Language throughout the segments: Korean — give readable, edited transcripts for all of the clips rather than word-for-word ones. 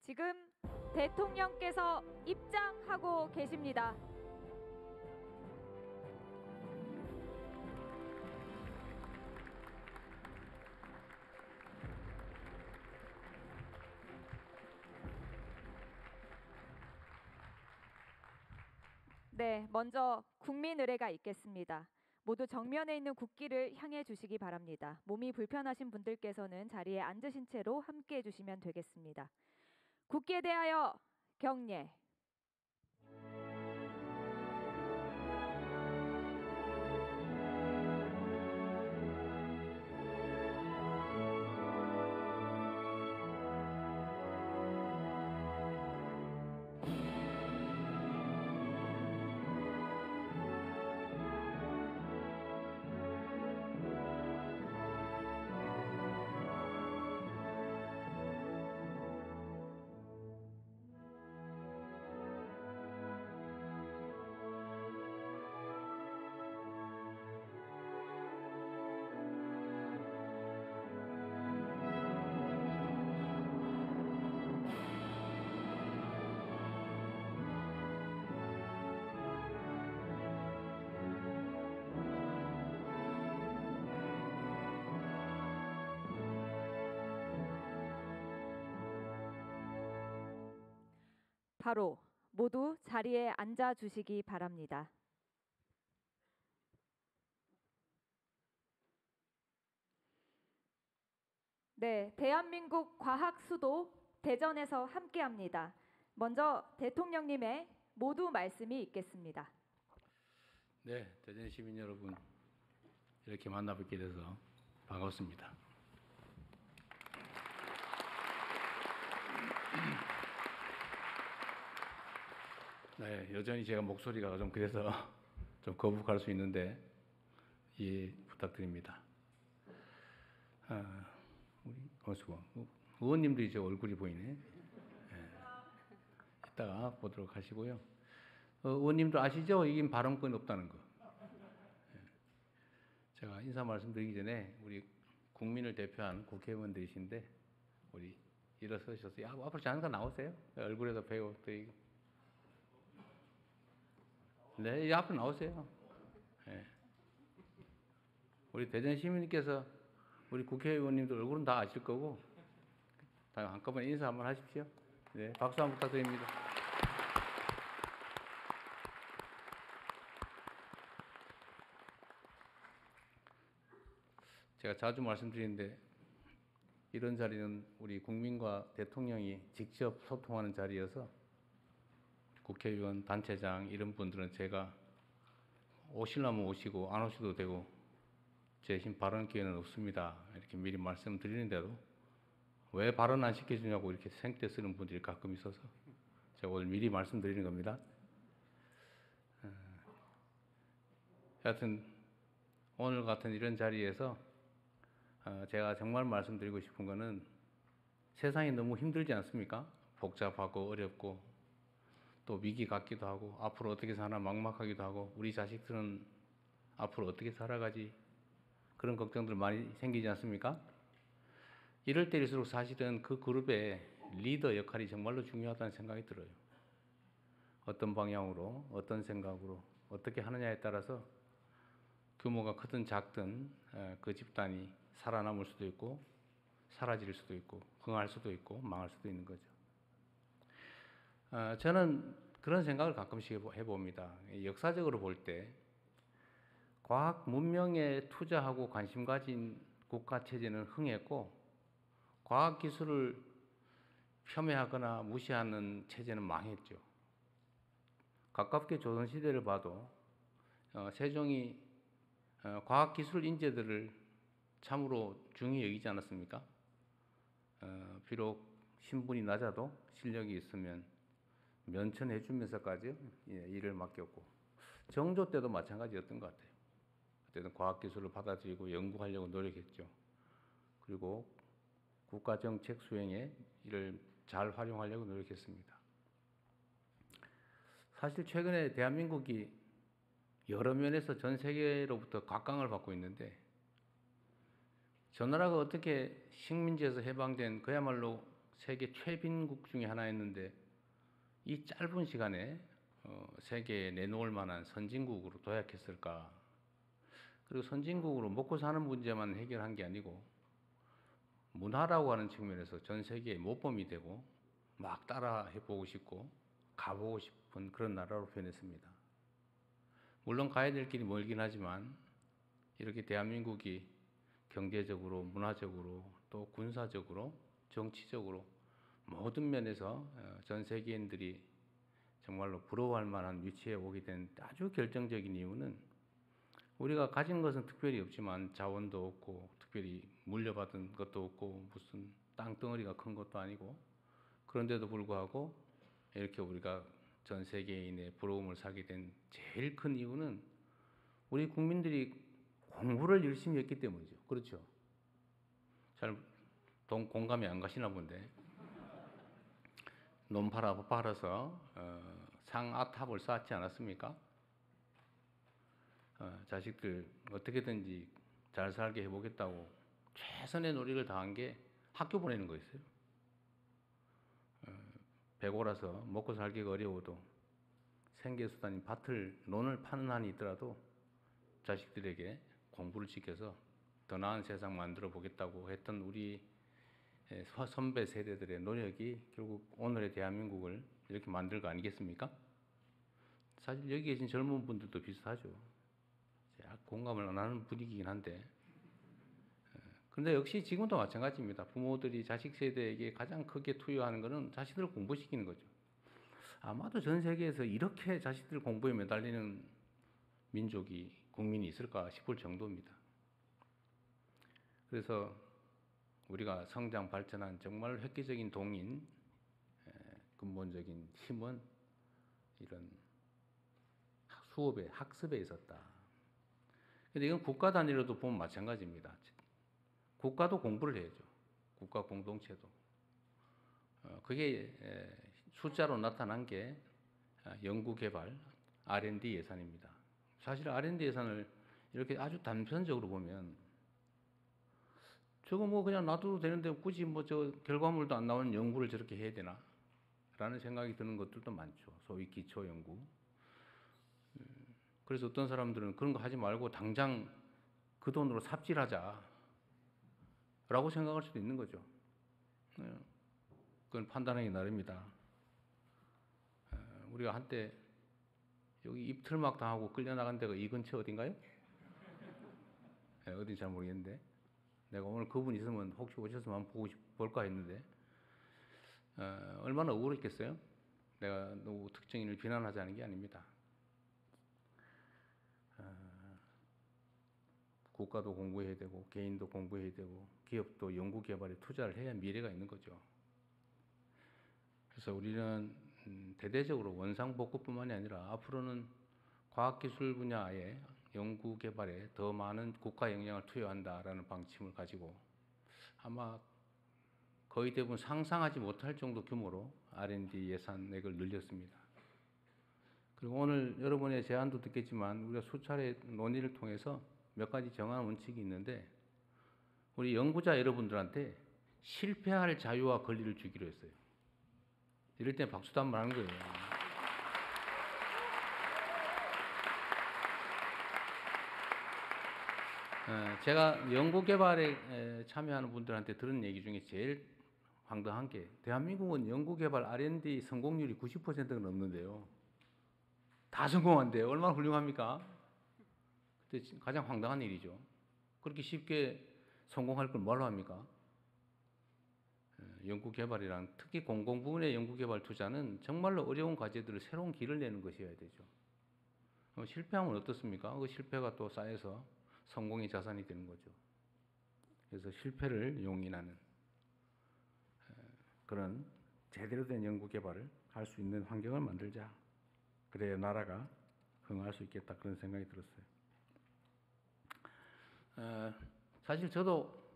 지금 대통령께서 입장하고 계십니다. 네, 먼저 국민 의례가 있겠습니다. 모두 정면에 있는 국기를 향해 주시기 바랍니다. 몸이 불편하신 분들께서는 자리에 앉으신 채로 함께해 주시면 되겠습니다. 국기에 대하여 경례. 바로 모두 자리에 앉아 주시기 바랍니다. 네, 대한민국 과학 수도 대전에서 함께합니다. 먼저 대통령님의 모두 말씀이 있겠습니다. 네, 대전 시민 여러분, 이렇게 만나 뵙게 돼서 반갑습니다. 네, 여전히 제가 목소리가 좀 그래서 좀 거북할 수 있는데 이해 부탁드립니다. 우리 의원님도 이제 얼굴이 보이네. 네, 이따가 보도록 하시고요. 의원님도 아시죠? 이긴 발언권이 없다는 거. 네. 제가 인사 말씀드리기 전에 우리 국민을 대표한 국회의원들이신데 우리 일어서셔서 앞으로 잠깐 나오세요. 얼굴에서 배우 드리고. 네, 이 앞으로 나오세요. 네. 우리 대전 시민님께서 우리 국회의원님들 얼굴은 다 아실 거고 다 한꺼번에 인사 한번 하십시오. 네, 박수 한번 부탁드립니다. 제가 자주 말씀드리는데 이런 자리는 우리 국민과 대통령이 직접 소통하는 자리여서 국회의원, 단체장 이런 분들은 제가 오시려면 오시고 안 오셔도 되고 제 신 발언 기회는 없습니다. 이렇게 미리 말씀드리는데도 왜 발언 안 시켜주냐고 이렇게 생떼 쓰는 분들이 가끔 있어서 제가 오늘 미리 말씀드리는 겁니다. 하여튼 오늘 같은 이런 자리에서 제가 정말 말씀드리고 싶은 거는 세상이 너무 힘들지 않습니까? 복잡하고 어렵고 또 위기 같기도 하고 앞으로 어떻게 사나 막막하기도 하고 우리 자식들은 앞으로 어떻게 살아가지 그런 걱정들 많이 생기지 않습니까? 이럴 때일수록 사실은 그 그룹의 리더 역할이 정말로 중요하다는 생각이 들어요. 어떤 방향으로 어떤 생각으로 어떻게 하느냐에 따라서 규모가 크든 작든 그 집단이 살아남을 수도 있고 사라질 수도 있고 흥할 수도 있고 망할 수도 있는 거죠. 저는 그런 생각을 가끔씩 해봅니다. 역사적으로 볼 때 과학 문명에 투자하고 관심 가진 국가 체제는 흥했고 과학 기술을 폄훼하거나 무시하는 체제는 망했죠. 가깝게 조선시대를 봐도 세종이 과학 기술 인재들을 참으로 중히 여기지 않았습니까? 비록 신분이 낮아도 실력이 있으면 면천해 주면서까지 일을 맡겼고 정조 때도 마찬가지였던 것 같아요. 그때는 과학기술을 받아들이고 연구하려고 노력했죠. 그리고 국가정책 수행에 이를 잘 활용하려고 노력했습니다. 사실 최근에 대한민국이 여러 면에서 전 세계로부터 각광을 받고 있는데 저 나라가 어떻게 식민지에서 해방된 그야말로 세계 최빈국 중에 하나였는데 이 짧은 시간에 세계에 내놓을 만한 선진국으로 도약했을까? 그리고 선진국으로 먹고 사는 문제만 해결한 게 아니고 문화라고 하는 측면에서 전 세계의 모범이 되고 막 따라 해보고 싶고 가보고 싶은 그런 나라로 변했습니다. 물론 가야 될 길이 멀긴 하지만 이렇게 대한민국이 경제적으로, 문화적으로, 또 군사적으로, 정치적으로 모든 면에서 전 세계인들이 정말로 부러워할 만한 위치에 오게 된 아주 결정적인 이유는 우리가 가진 것은 특별히 없지만 자원도 없고 특별히 물려받은 것도 없고 무슨 땅덩어리가 큰 것도 아니고 그런데도 불구하고 이렇게 우리가 전 세계인의 부러움을 사게 된 제일 큰 이유는 우리 국민들이 공부를 열심히 했기 때문이죠. 그렇죠? 잘 공감이 안 가시나 본데 논 팔아서 상아탑을 쌓지 않았습니까? 자식들 어떻게든지 잘 살게 해보겠다고 최선의 노력을 다한 게 학교 보내는 거였어요. 배고라서 먹고 살기가 어려워도 생계수단인 논을 파는 한이 있더라도 자식들에게 공부를 시켜서 더 나은 세상 만들어 보겠다고 했던 우리 선배 세대들의 노력이 결국 오늘의 대한민국을 이렇게 만들 거 아니겠습니까? 사실 여기 계신 젊은 분들도 비슷하죠. 공감을 안 하는 분위기긴 한데 그런데 역시 지금도 마찬가지입니다. 부모들이 자식 세대에게 가장 크게 투여하는 것은 자식들을 공부시키는 거죠. 아마도 전 세계에서 이렇게 자식들 공부에 매달리는 민족이 국민이 있을까 싶을 정도입니다. 그래서 우리가 성장 발전한 정말 획기적인 동인 근본적인 힘은 이런 수업에 학습에 있었다. 근데 이건 국가 단위로도 보면 마찬가지입니다. 국가도 공부를 해야죠. 국가 공동체도. 그게 숫자로 나타난 게 연구개발 R&D 예산입니다. 사실 R&D 예산을 이렇게 아주 단편적으로 보면 저거 뭐 그냥 놔둬도 되는데 굳이 뭐 저 결과물도 안 나오는 연구를 저렇게 해야 되나? 라는 생각이 드는 것들도 많죠. 소위 기초 연구. 그래서 어떤 사람들은 그런 거 하지 말고 당장 그 돈으로 삽질하자 라고 생각할 수도 있는 거죠. 그건 판단하기 나름이다. 우리가 한때 여기 입틀막 당하고 끌려나간 데가 이 근처 어딘가요? 어딘지 잘 모르겠는데 내가 오늘 그분 있으면 혹시 오셨으면 한번 볼까 했는데 얼마나 억울했겠어요? 내가 누구 특정인을 비난하자는 게 아닙니다. 국가도 공부해야 되고 개인도 공부해야 되고 기업도 연구개발에 투자를 해야 미래가 있는 거죠. 그래서 우리는 대대적으로 원상복구뿐만이 아니라 앞으로는 과학기술 분야의 연구개발에 더 많은 국가 역량을 투여한다라는 방침을 가지고 아마 거의 대부분 상상하지 못할 정도 규모로 R&D 예산액을 늘렸습니다. 그리고 오늘 여러분의 제안도 듣겠지만 우리가 수차례 논의를 통해서 몇 가지 정한 원칙이 있는데 우리 연구자 여러분들한테 실패할 자유와 권리를 주기로 했어요. 이럴 때 박수도 한번 하는 거예요. 제가 연구개발에 참여하는 분들한테 들은 얘기 중에 제일 황당한 게 대한민국은 연구개발 R&D 성공률이 90%가 넘는데요. 다 성공한대요. 얼마나 훌륭합니까? 근데 가장 황당한 일이죠. 그렇게 쉽게 성공할 걸 뭐로 합니까? 연구개발이란 특히 공공부문의 연구개발 투자는 정말로 어려운 과제들을 새로운 길을 내는 것이어야 되죠. 실패하면 어떻습니까? 그 실패가 또 쌓여서 성공의 자산이 되는 거죠. 그래서 실패를 용인하는 그런 제대로 된 연구개발을 할 수 있는 환경을 만들자. 그래야 나라가 흥할 수 있겠다 그런 생각이 들었어요. 사실 저도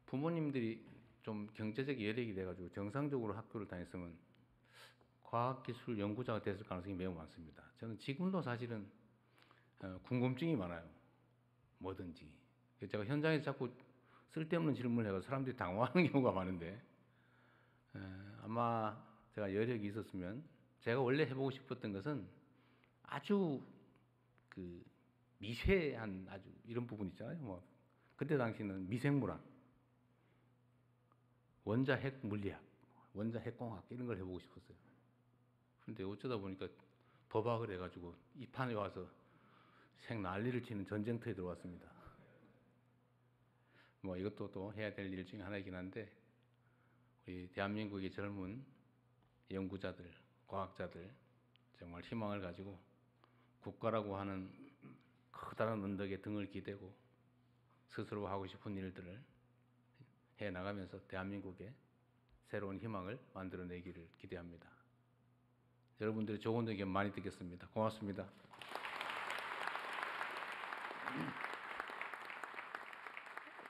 부모님들이 좀 경제적 여력이 돼가지고 정상적으로 학교를 다녔으면 과학기술 연구자가 됐을 가능성이 매우 많습니다. 저는 지금도 사실은 궁금증이 많아요. 뭐든지. 제가 현장에서 자꾸 쓸데없는 질문을 해서 사람들이 당황하는 경우가 많은데 아마 제가 여력이 있었으면 제가 원래 해보고 싶었던 것은 아주 그 미세한 아주 이런 부분 있잖아요. 뭐 그때 당시는 미생물학, 원자 핵 물리학, 원자 핵공학 이런 걸 해보고 싶었어요. 그런데 어쩌다 보니까 법학을 해가지고 이 판에 와서 생 난리를 치는 전쟁터에 들어왔습니다. 뭐 이것도 또 해야 될 일 중에 하나이긴 한데 우리 대한민국의 젊은 연구자들, 과학자들 정말 희망을 가지고 국가라고 하는 커다란 언덕에 등을 기대고 스스로 하고 싶은 일들을 해 나가면서 대한민국에 새로운 희망을 만들어내기를 기대합니다. 여러분들의 좋은 의견 많이 듣겠습니다. 고맙습니다.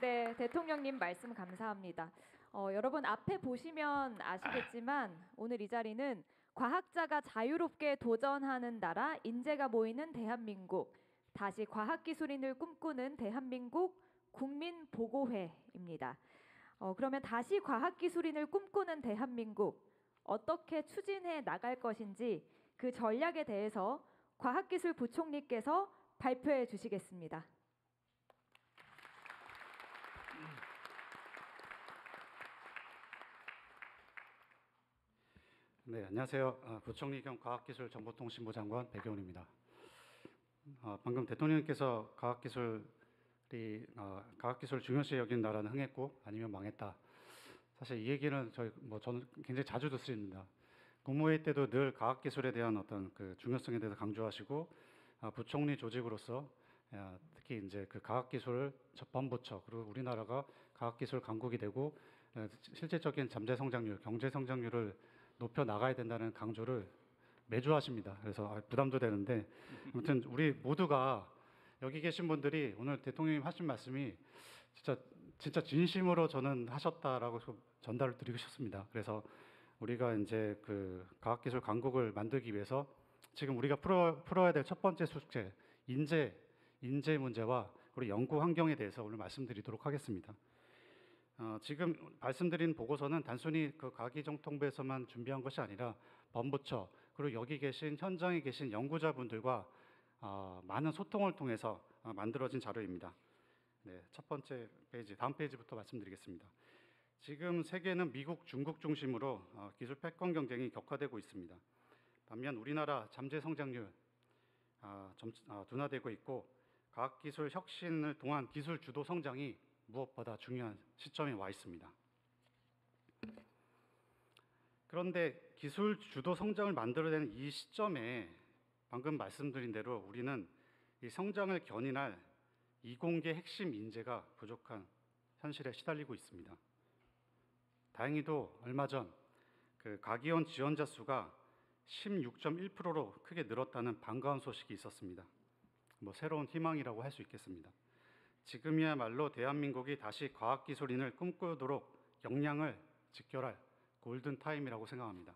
네, 대통령님 말씀 감사합니다. 여러분 앞에 보시면 아시겠지만 오늘 이 자리는 과학자가 자유롭게 도전하는 나라, 인재가 모이는 대한민국, 다시 과학기술인을 꿈꾸는 대한민국 국민보고회입니다. 그러면 다시 과학기술인을 꿈꾸는 대한민국 어떻게 추진해 나갈 것인지 그 전략에 대해서 과학기술부총리께서 발표해 주시겠습니다. 네, 안녕하세요. 부총리 겸 과학기술정보통신부 장관 백여훈입니다. 방금 대통령님께서 과학기술 중요시 여긴 나라는 흥했고 아니면 망했다. 사실 이 얘기는 저는 굉장히 자주 듣습니다. 국무회의 때도 늘 과학기술에 대한 어떤 그 중요성에 대해서 강조하시고 부총리 조직으로서 특히 이제 그 과학기술 법무처 그리고 우리나라가 과학기술 강국이 되고 실질적인 잠재 성장률, 경제 성장률을 높여 나가야 된다는 강조를 매주 하십니다. 그래서 부담도 되는데 아무튼 우리 모두가 여기 계신 분들이 오늘 대통령님 하신 말씀이 진짜 진심으로 저는 하셨다라고 전달을 드리고 싶습니다. 그래서 우리가 이제 그 과학기술 강국을 만들기 위해서 지금 우리가 풀어야 될 첫 번째 숙제 인재 문제와 우리 연구 환경에 대해서 오늘 말씀드리도록 하겠습니다. 지금 말씀드린 보고서는 단순히 그 과기정통부에서만 준비한 것이 아니라 법무처 그리고 여기 계신 현장에 계신 연구자분들과 많은 소통을 통해서 만들어진 자료입니다. 네, 첫 번째 페이지, 다음 페이지부터 말씀드리겠습니다. 지금 세계는 미국, 중국 중심으로 기술 패권 경쟁이 격화되고 있습니다. 반면 우리나라 잠재 성장률 둔화되고 있고 과학기술 혁신을 통한 기술 주도 성장이 무엇보다 중요한 시점에 와 있습니다. 그런데 기술 주도 성장을 만들어내는 이 시점에 방금 말씀드린 대로 우리는 이 성장을 견인할 이공계 핵심 인재가 부족한 현실에 시달리고 있습니다. 다행히도 얼마 전 그 과기원 지원자 수가 16.1%로 크게 늘었다는 반가운 소식이 있었습니다. 새로운 희망이라고 할 수 있겠습니다. 지금이야말로 대한민국이 다시 과학기술인을 꿈꾸도록 역량을 직결할 골든타임이라고 생각합니다.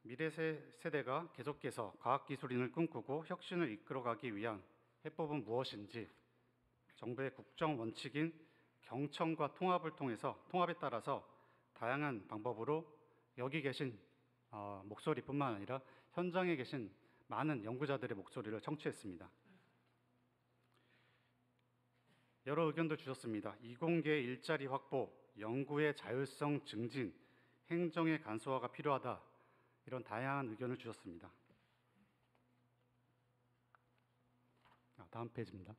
미래 세대가 계속해서 과학기술인을 꿈꾸고 혁신을 이끌어가기 위한 해법은 무엇인지 정부의 국정 원칙인 경청과 통합에 따라서 다양한 방법으로 여기 계신 목소리뿐만 아니라 현장에 계신 많은 연구자들의 목소리를 청취했습니다. 여러 의견도 주셨습니다. 이공계 일자리 확보, 연구의 자율성 증진, 행정의 간소화가 필요하다. 이런 다양한 의견을 주셨습니다. 다음 페이지입니다.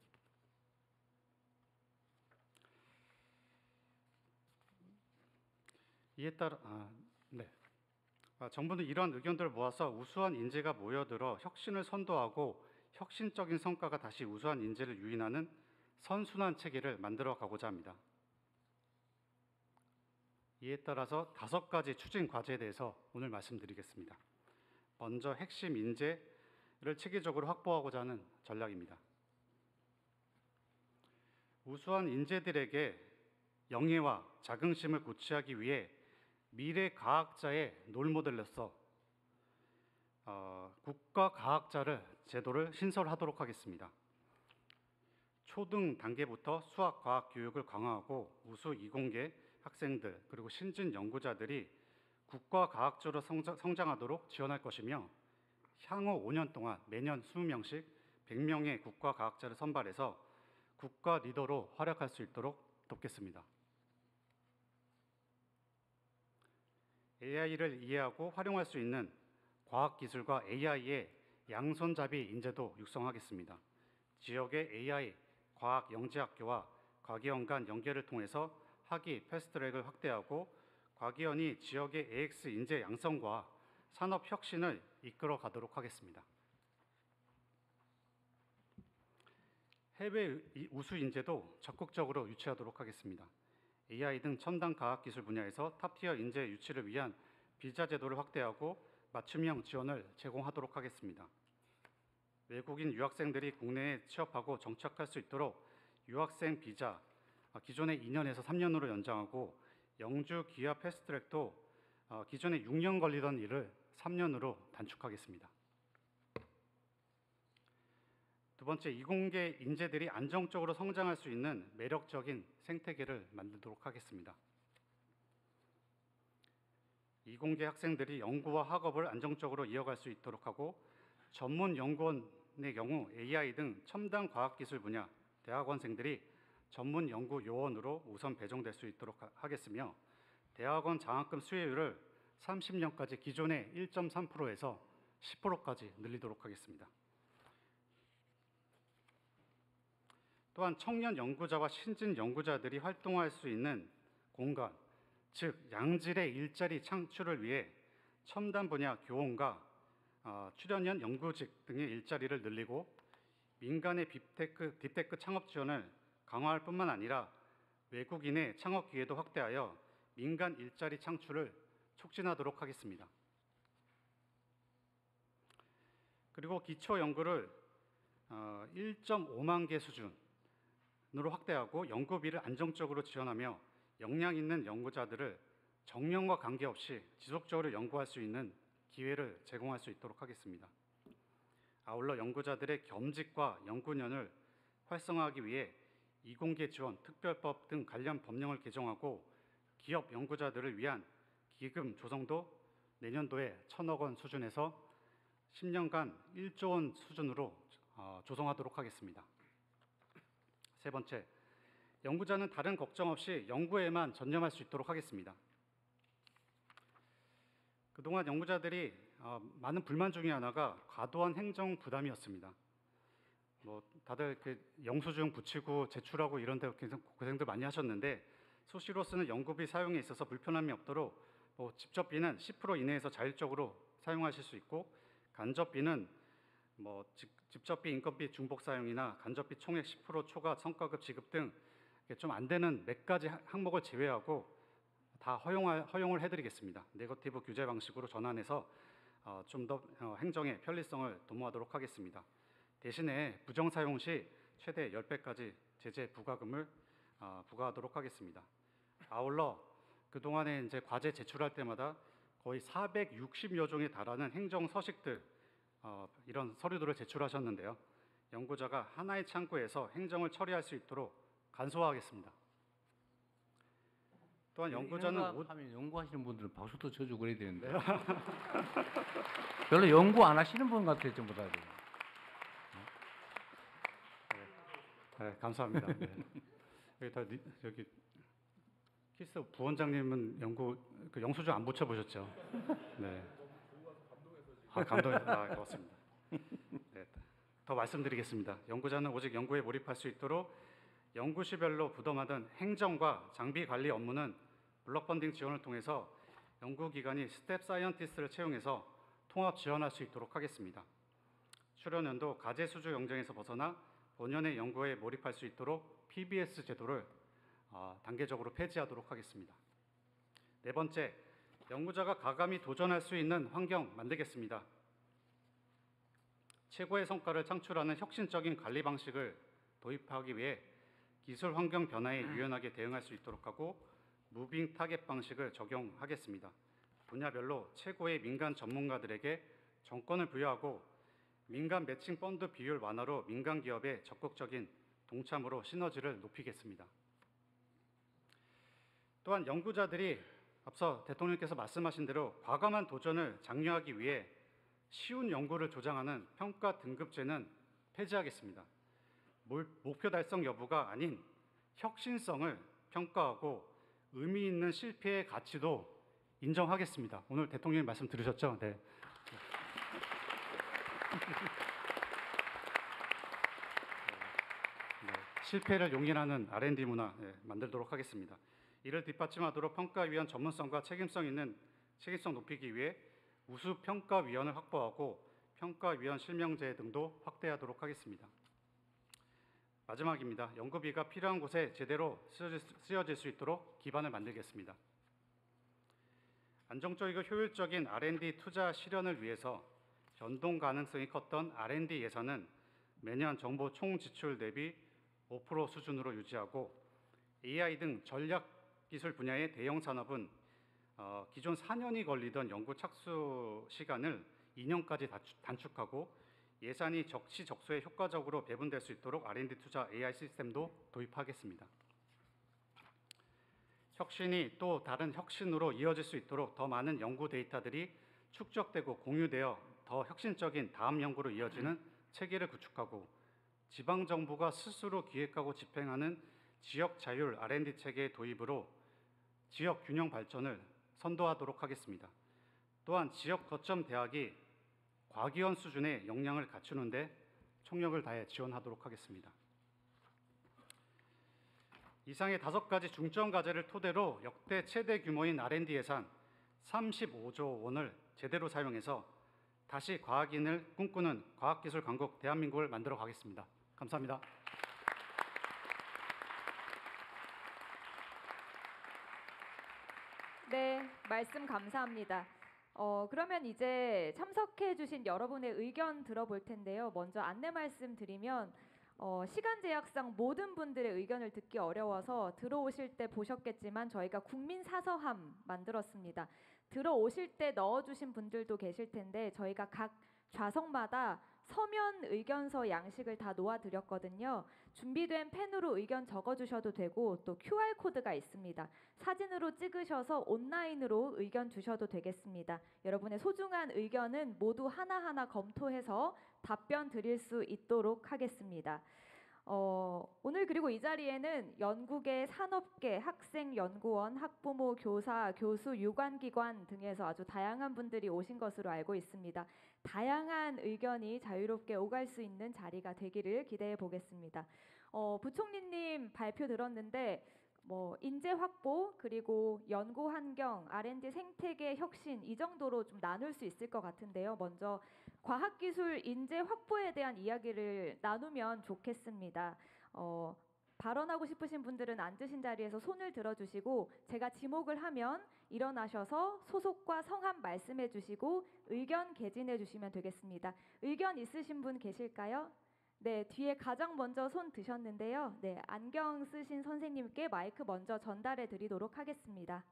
이에 따라 정부는 이러한 의견들을 모아서 우수한 인재가 모여들어 혁신을 선도하고 혁신적인 성과가 다시 우수한 인재를 유인하는 선순환 체계를 만들어 가고자 합니다. 이에 따라서 5가지 추진 과제에 대해서 오늘 말씀드리겠습니다. 먼저 핵심 인재를 체계적으로 확보하고자 하는 전략입니다. 우수한 인재들에게 영예와 자긍심을 고취하기 위해 미래 과학자의 롤모델로서 국가과학자를 제도를 신설하도록 하겠습니다. 초등 단계부터 수학, 과학 교육을 강화하고 우수 이공계 학생들 그리고 신진 연구자들이 국가과학자로 성장하도록 지원할 것이며 향후 5년 동안 매년 20명씩 100명의 국가과학자를 선발해서 국가 리더로 활약할 수 있도록 돕겠습니다. AI를 이해하고 활용할 수 있는 과학기술과 AI의 양손잡이 인재도 육성하겠습니다. 지역의 AI 과학영재학교와 과기원 간 연계를 통해서 학위 패스트트랙을 확대하고 과기원이 지역의 AX 인재 양성과 산업 혁신을 이끌어 가도록 하겠습니다. 해외 우수 인재도 적극적으로 유치하도록 하겠습니다. AI 등 첨단 과학기술 분야에서 탑티어 인재 유치를 위한 비자 제도를 확대하고 맞춤형 지원을 제공하도록 하겠습니다. 외국인 유학생들이 국내에 취업하고 정착할 수 있도록 유학생 비자 기존의 2년에서 3년으로 연장하고 영주 기아 패스트트랙도 기존에 6년 걸리던 일을 3년으로 단축하겠습니다. 두 번째, 이공계 인재들이 안정적으로 성장할 수 있는 매력적인 생태계를 만들도록 하겠습니다. 이공계 학생들이 연구와 학업을 안정적으로 이어갈 수 있도록 하고 전문 연구원의 경우 AI 등 첨단 과학기술 분야 대학원생들이 전문 연구 요원으로 우선 배정될 수 있도록 하겠으며 대학원 장학금 수혜율을 30년까지 기존의 1.3%에서 10%까지 늘리도록 하겠습니다. 또한 청년 연구자와 신진 연구자들이 활동할 수 있는 공간, 즉 양질의 일자리 창출을 위해 첨단 분야 교원과 출연연 연구직 등의 일자리를 늘리고 민간의 딥테크 창업 지원을 강화할 뿐만 아니라 외국인의 창업 기회도 확대하여 민간 일자리 창출을 촉진하도록 하겠습니다. 그리고 기초 연구를 1.5만 개 수준으로 확대하고 연구비를 안정적으로 지원하며 역량 있는 연구자들을 정년과 관계없이 지속적으로 연구할 수 있는 기회를 제공할 수 있도록 하겠습니다. 아울러 연구자들의 겸직과 연구년을 활성화하기 위해 이공계 지원, 특별법 등 관련 법령을 개정하고 기업 연구자들을 위한 기금 조성도 내년도에 1,000억 원 수준에서 10년간 1조 원 수준으로 조성하도록 하겠습니다. 세 번째, 연구자는 다른 걱정 없이 연구에만 전념할 수 있도록 하겠습니다. 그동안 연구자들이 많은 불만 중에 하나가 과도한 행정 부담이었습니다. 다들 영수증 붙이고 제출하고 이런 데 고생들 많이 하셨는데 수시로 쓰는 연구비 사용에 있어서 불편함이 없도록 직접비는 10% 이내에서 자율적으로 사용하실 수 있고 간접비는 직접비, 인건비 중복 사용이나 간접비 총액 10% 초과 성과급 지급 등 좀 안 되는 몇 가지 항목을 제외하고 다 허용을 해드리겠습니다. 네거티브 규제 방식으로 전환해서 좀 더 행정의 편리성을 도모하도록 하겠습니다. 대신에 부정 사용 시 최대 10배까지 제재 부과금을 부과하도록 하겠습니다. 아울러 그동안에 이제 과제 제출할 때마다 거의 460여 종에 달하는 행정 서식들 이런 서류들을 제출하셨는데요. 연구자가 하나의 창구에서 행정을 처리할 수 있도록 간소화하겠습니다. 또한 연구자는 하면 연구하시는 분들은 박수도 쳐주고 그래야 되는데 별로 연구 안 하시는 분 같아요, 전부 다. 네, 감사합니다. 네. 여기 키스 부원장님은 영수증 안 붙여보셨죠? 네. 고맙습니다. 네, 더 말씀드리겠습니다. 연구자는 오직 연구에 몰입할 수 있도록 연구시별로 부담하던 행정과 장비 관리 업무는 블록 펀딩 지원을 통해서 연구기관이 스텝 사이언티스트를 채용해서 통합 지원할 수 있도록 하겠습니다. 출연연도 과제 수주 경쟁에서 벗어나 본연의 연구에 몰입할 수 있도록 PBS 제도를 단계적으로 폐지하도록 하겠습니다. 네 번째, 연구자가 과감히 도전할 수 있는 환경 만들겠습니다. 최고의 성과를 창출하는 혁신적인 관리 방식을 도입하기 위해 기술 환경 변화에 유연하게 대응할 수 있도록 하고 무빙 타겟 방식을 적용하겠습니다. 분야별로 최고의 민간 전문가들에게 정권을 부여하고 민간 매칭 펀드 비율 완화로 민간 기업의 적극적인 동참으로 시너지를 높이겠습니다. 또한 연구자들이 앞서 대통령께서 말씀하신 대로 과감한 도전을 장려하기 위해 쉬운 연구를 조장하는 평가 등급제는 폐지하겠습니다. 목표 달성 여부가 아닌 혁신성을 평가하고 의미 있는 실패의 가치도 인정하겠습니다. 오늘 대통령님 말씀 들으셨죠? 네. 네, 실패를 용인하는 R&D 문화 만들도록 하겠습니다. 이를 뒷받침하도록 평가위원 전문성과 책임성 높이기 위해 우수 평가위원을 확보하고 평가위원 실명제 등도 확대하도록 하겠습니다. 마지막입니다. 연구비가 필요한 곳에 제대로 쓰여질 수 있도록 기반을 만들겠습니다. 안정적이고 효율적인 R&D 투자 실현을 위해서 변동 가능성이 컸던 R&D 예산은 매년 정부 총 지출 대비 5% 수준으로 유지하고 AI 등 전략 기술 분야의 대형 산업은 기존 4년이 걸리던 연구 착수 시간을 2년까지 단축하고 예산이 적시적소에 효과적으로 배분될 수 있도록 R&D 투자 AI 시스템도 도입하겠습니다. 혁신이 또 다른 혁신으로 이어질 수 있도록 더 많은 연구 데이터들이 축적되고 공유되어 더 혁신적인 다음 연구로 이어지는 체계를 구축하고 지방정부가 스스로 기획하고 집행하는 지역 자율 R&D 체계의 도입으로 지역 균형 발전을 선도하도록 하겠습니다. 또한 지역 거점 대학이 과기원 수준의 역량을 갖추는 데 총력을 다해 지원하도록 하겠습니다. 이상의 5가지 중점 과제를 토대로 역대 최대 규모인 R&D 예산 35조 원을 제대로 사용해서 다시 과학인을 꿈꾸는 과학기술 강국 대한민국을 만들어 가겠습니다. 감사합니다. 네, 말씀 감사합니다. 그러면 이제 참석해 주신 여러분의 의견 들어볼 텐데요. 먼저 안내 말씀드리면 시간 제약상 모든 분들의 의견을 듣기 어려워서 들어오실 때 보셨겠지만 저희가 국민 사서함 만들었습니다. 들어오실 때 넣어주신 분들도 계실 텐데 저희가 각 좌석마다 서면 의견서 양식을 다 놓아드렸거든요. 준비된 펜으로 의견 적어주셔도 되고 또 QR코드가 있습니다. 사진으로 찍으셔서 온라인으로 의견 주셔도 되겠습니다. 여러분의 소중한 의견은 모두 하나하나 검토해서 답변 드릴 수 있도록 하겠습니다. 오늘 그리고 이 자리에는 연구계, 산업계, 학생, 연구원, 학부모, 교사, 교수, 유관기관 등에서 아주 다양한 분들이 오신 것으로 알고 있습니다. 다양한 의견이 자유롭게 오갈 수 있는 자리가 되기를 기대해 보겠습니다. 부총리님 발표 들었는데 인재 확보 그리고 연구 환경, R&D 생태계 혁신 이 정도로 좀 나눌 수 있을 것 같은데요. 먼저 과학기술 인재 확보에 대한 이야기를 나누면 좋겠습니다. 발언하고 싶으신 분들은 앉으신 자리에서 손을 들어주시고 제가 지목을 하면 일어나셔서 소속과 성함 말씀해 주시고 의견 개진해 주시면 되겠습니다. 의견 있으신 분 계실까요? 네, 뒤에 가장 먼저 손 드셨는데요. 네, 안경 쓰신 선생님께 마이크 먼저 전달해 드리도록 하겠습니다.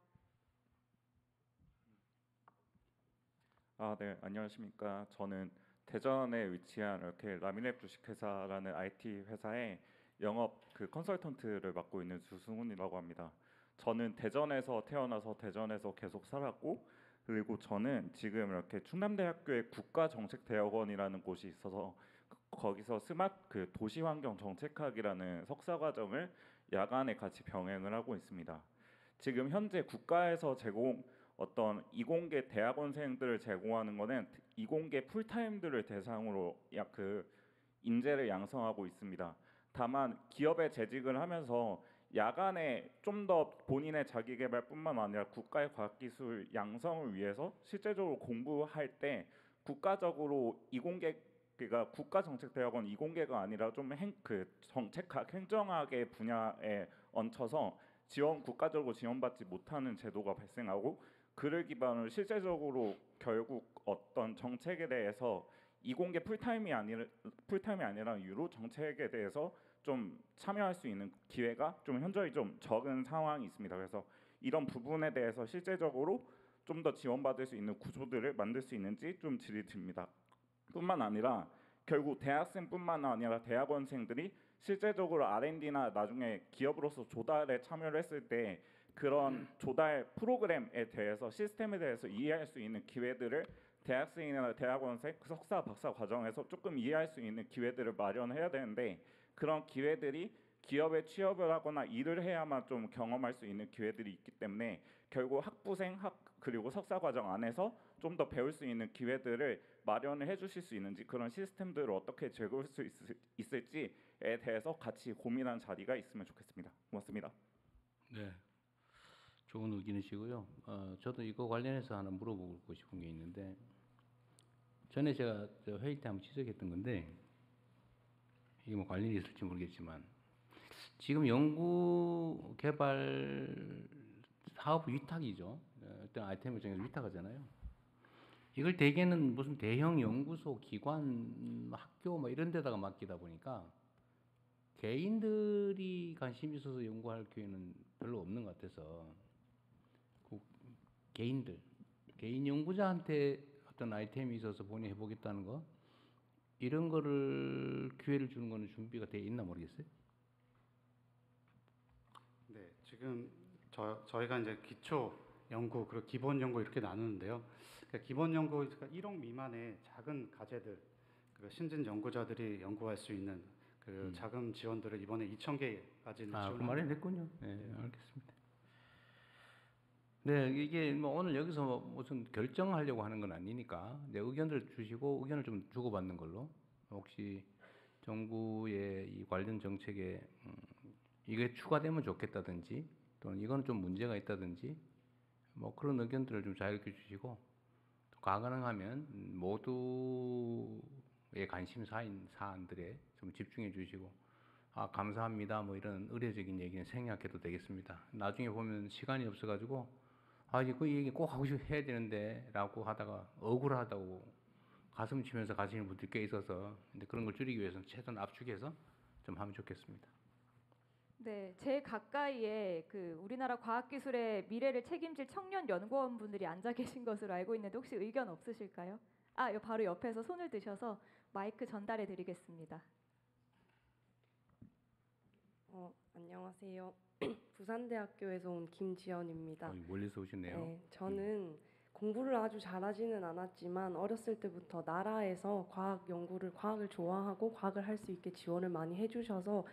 네, 안녕하십니까. 저는 대전에 위치한 이렇게 라미랩 주식회사라는 IT 회사의 영업 컨설턴트를 맡고 있는 주승훈이라고 합니다. 저는 대전에서 태어나서 대전에서 계속 살았고 그리고 저는 지금 이렇게 충남대학교의 국가정책대학원이라는 곳이 있어서 거기서 스마트 도시환경정책학이라는 석사과정을 야간에 같이 병행을 하고 있습니다. 지금 현재 국가에서 어떤 이공계 대학원생들을 제공하는 것은 이공계 풀타임들을 대상으로 인재를 양성하고 있습니다. 다만 기업에 재직을 하면서 야간에 좀 더 본인의 자기계발뿐만 아니라 국가의 과학기술 양성을 위해서 실제적으로 공부할 때 국가적으로 이공계가 국가정책대학원 이공계가 아니라 좀 정책학 행정학의 분야에 얹혀서 국가적으로 지원받지 못하는 제도가 발생하고 그를 기반으로 실제적으로 결국 어떤 정책에 대해서 이공계 풀타임이 아니라 이유로 정책에 대해서 좀 참여할 수 있는 기회가 좀 현저히 좀 적은 상황이 있습니다. 그래서 이런 부분에 대해서 실제적으로 좀 더 지원받을 수 있는 구조들을 만들 수 있는지 좀 질의드립니다. 뿐만 아니라 결국 대학생뿐만 아니라 대학원생들이 실제적으로 R&D나 나중에 기업으로서 조달에 참여를 했을 때 그런 조달 프로그램에 대해서 시스템에 대해서 이해할 수 있는 기회들을 대학생이나 대학원생 석사 박사 과정에서 조금 이해할 수 있는 기회들을 마련해야 되는데 그런 기회들이 기업에 취업을 하거나 일을 해야만 좀 경험할 수 있는 기회들이 있기 때문에 결국 학부생 그리고 석사 과정 안에서 좀 더 배울 수 있는 기회들을 마련을 해주실 수 있는지 그런 시스템들을 어떻게 제공할 수 있을지에 대해서 같이 고민하는 자리가 있으면 좋겠습니다. 고맙습니다. 네, 좋은 의견이시고요. 저도 이거 관련해서 하나 물어보고 싶은 게 있는데 전에 제가 저 회의 때 한번 지적했던 건데 이게 뭐 관련이 있을지 모르겠지만 지금 연구 개발 사업 위탁이죠. 어떤 아이템을 정해서 위탁하잖아요. 이걸 대개는 무슨 대형 연구소, 기관, 학교 뭐 이런 데다가 맡기다 보니까 개인들이 관심 있어서 연구할 기회는 별로 없는 것 같아서 그 개인 연구자한테 어떤 아이템이 있어서 본인이 해보겠다는 거 이런 거를 기회를 주는 거는 준비가 돼 있나 모르겠어요. 네, 지금 저희가 이제 기초 연구 그리고 기본 연구 이렇게 나누는데요. 그러니까 기본 연구 그러니까 1억 미만의 작은 과제들 그 신진 연구자들이 연구할 수 있는 그 자금 지원들을 이번에 2,000개까지는 그 말이 됐군요. 네, 알겠습니다. 네, 이게 뭐 오늘 여기서 무슨 결정하려고 하는 건 아니니까 내 의견을 주시고 의견을 좀 주고받는 걸로 혹시 정부의 이 관련 정책에 이게 추가되면 좋겠다든지 또는 이건 좀 문제가 있다든지 뭐 그런 의견들을 좀 자유롭게 주시고 가능하면 모두의 관심사인 사안들에 좀 집중해 주시고 감사합니다 뭐 이런 의례적인 얘기는 생략해도 되겠습니다. 나중에 보면 시간이 없어가지고 이제 그 얘기 꼭 하고 해야 되는데 라고 하다가 억울하다고 가슴 치면서 가시는 분들이 꽤 있어서 근데 그런 걸 줄이기 위해서는 최소한 압축해서 좀 하면 좋겠습니다. 네, 제 가까이에 그 우리나라 과학기술의 미래를 책임질 청년 연구원분들이 앉아 계신 것으로 알고 있는데 혹시 의견 없으실까요? 바로 옆에서 손을 드셔서 마이크 전달해 드리겠습니다. 안녕하세요. 부산대학교에서 온 김지연입니다. 멀리서 오셨네요. 네, 저는 공부를 아주 잘하지는 않았지만 어렸을 때부터 나라에서 과학을 좋아하고 과학을 할 수 있게 지원을 많이 해주셔서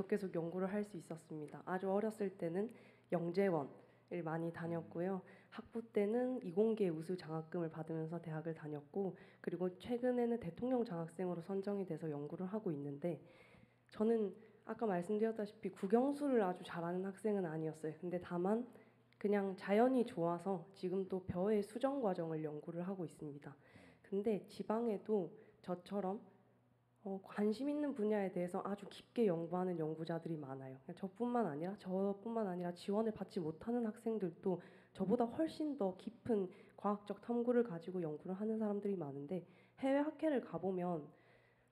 계속 연구를 할 수 있었습니다. 아주 어렸을 때는 영재원을 많이 다녔고요. 학부 때는 이공계 우수 장학금을 받으면서 대학을 다녔고 그리고 최근에는 대통령 장학생으로 선정이 돼서 연구를 하고 있는데 저는 아까 말씀드렸다시피 국영수를 아주 잘하는 학생은 아니었어요. 근데 다만 그냥 자연이 좋아서 지금 또 벼의 수정 과정을 연구를 하고 있습니다. 근데 지방에도 저처럼 관심 있는 분야에 대해서 아주 깊게 연구하는 연구자들이 많아요. 저뿐만 아니라 지원을 받지 못하는 학생들도 저보다 훨씬 더 깊은 과학적 탐구를 가지고 연구를 하는 사람들이 많은데 해외 학회를 가보면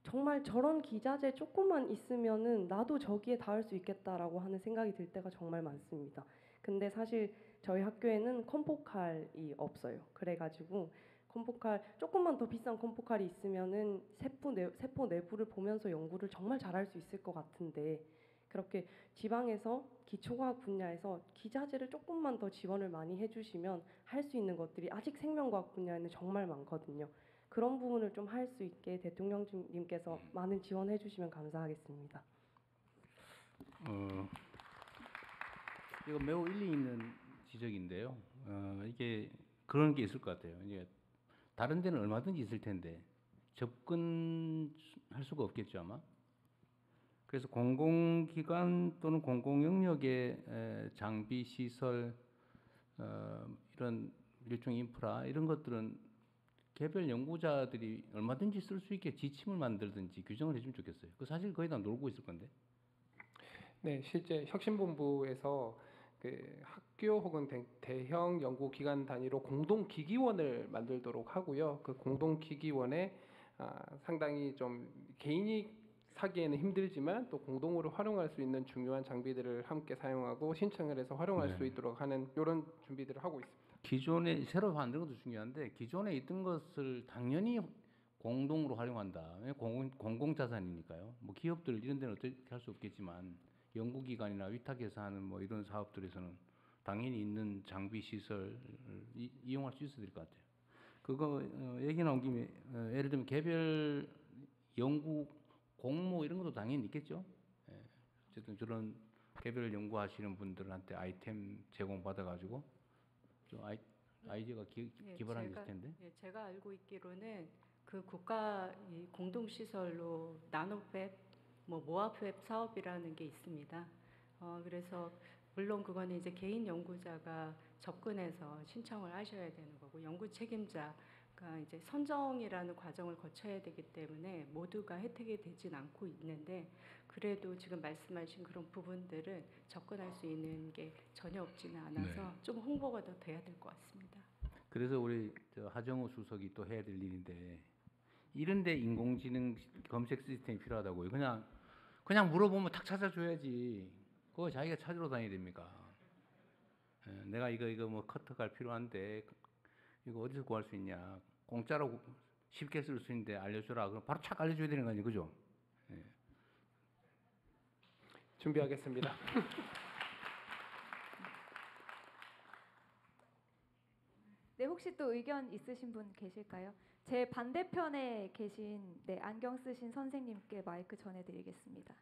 정말 저런 기자재 조금만 있으면은 나도 저기에 닿을 수 있겠다라고 하는 생각이 들 때가 정말 많습니다. 근데 사실 저희 학교에는 컴포칼이 없어요. 그래가지고 조금만 더 비싼 컴포칼이 있으면은 세포 내부를 보면서 연구를 정말 잘할 수 있을 것 같은데 그렇게 지방에서 기초과학 분야에서 기자재를 조금만 더 지원을 많이 해주시면 할 수 있는 것들이 아직 생명과학 분야에는 정말 많거든요. 그런 부분을 좀 할 수 있게 대통령님께서 많은 지원해 주시면 감사하겠습니다. 이거 매우 일리 있는 지적인데요. 이게 그런 게 있을 것 같아요. 이제 다른 데는 얼마든지 있을 텐데 접근할 수가 없겠죠 아마. 그래서 공공기관 또는 공공영역의 장비, 시설, 이런 일종의 인프라 이런 것들은 개별 연구자들이 얼마든지 쓸 수 있게 지침을 만들든지 규정을 해주면 좋겠어요. 그 사실 거의 다 놀고 있을 건데. 네, 실제 혁신본부에서 그 학교 혹은 대형 연구기관 단위로 공동기기원을 만들도록 하고요. 그 공동기기원에 상당히 좀 개인이 사기에는 힘들지만 또 공동으로 활용할 수 있는 중요한 장비들을 함께 사용하고 신청을 해서 활용할 수 있도록 하는 이런 준비들을 하고 있습니다. 기존에 새로 만드는 것도 중요한데 기존에 있던 것을 당연히 공동으로 활용한다. 공공자산이니까요. 뭐 기업들 이런 데는 어떻게 할 수 없겠지만 연구기관이나 위탁해서 하는 뭐 이런 사업들에서는 당연히 있는 장비 시설 이용할 수 있어야 될 것 같아요. 그거 얘기 나온 김에 예를 들면 개별 연구 공모 이런 것도 당연히 있겠죠. 예, 어쨌든 저런 개별 연구하시는 분들한테 아이템 제공받아 가지고 좀 아이디어가 기발한 게 있을 텐데. 제가 알고 있기로는 그 국가 이 공동시설로 나노팹, 뭐 모아팹 사업이라는 게 있습니다. 그래서 물론 그거는 이제 개인 연구자가 접근해서 신청을 하셔야 되는 거고 연구 책임자가 이제 선정이라는 과정을 거쳐야 되기 때문에 모두가 혜택이 되진 않고 있는데 그래도 지금 말씀하신 그런 부분들은 접근할 수 있는 게 전혀 없지는 않아서 좀 홍보가 더 돼야 될 것 같습니다. 그래서 우리 하정우 수석이 또 해야 될 일인데 이런데 인공지능 검색 시스템이 필요하다고요. 그냥 물어보면 탁 찾아줘야지. 그거 자기가 찾으러 다녀야 됩니까? 예, 내가 이거 뭐 커터가 필요한데 이거 어디서 구할 수 있냐? 공짜로 쉽게 쓸 수 있는데 알려주라. 그럼 바로 착 알려줘야 되는 거 아니에요, 그죠? 예. 준비하겠습니다. 네, 혹시 또 의견 있으신 분 계실까요? 제 반대편에 계신 안경 쓰신 선생님께 마이크 전해드리겠습니다.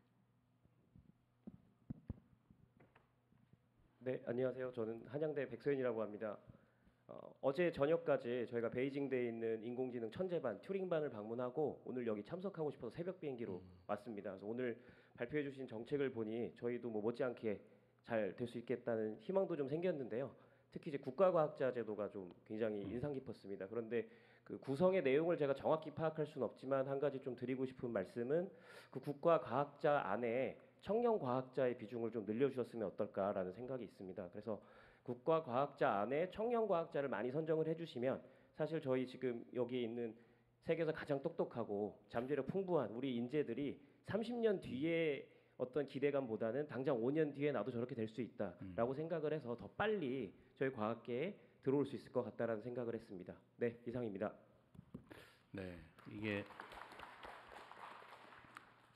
네, 안녕하세요. 저는 한양대 백소연이라고 합니다. 어제 저녁까지 저희가 베이징대에 있는 인공지능 천재반 튜링반을 방문하고 오늘 여기 참석하고 싶어서 새벽 비행기로 왔습니다. 그래서 오늘 발표해 주신 정책을 보니 저희도 뭐 못지않게 잘 될 수 있겠다는 희망도 좀 생겼는데요. 특히 이제 국가과학자 제도가 좀 굉장히 인상 깊었습니다. 그런데 그 구성의 내용을 제가 정확히 파악할 수는 없지만 한 가지 좀 드리고 싶은 말씀은 그 국가과학자 안에 청년 과학자의 비중을 좀 늘려주셨으면 어떨까라는 생각이 있습니다. 그래서 국가과학자 안에 청년 과학자를 많이 선정을 해주시면 사실 저희 지금 여기 있는 세계에서 가장 똑똑하고 잠재력 풍부한 우리 인재들이 30년 뒤에 어떤 기대감보다는 당장 5년 뒤에 나도 저렇게 될 수 있다라고 생각을 해서 더 빨리 저희 과학계에 들어올 수 있을 것 같다라는 생각을 했습니다. 네, 이상입니다. 네, 이게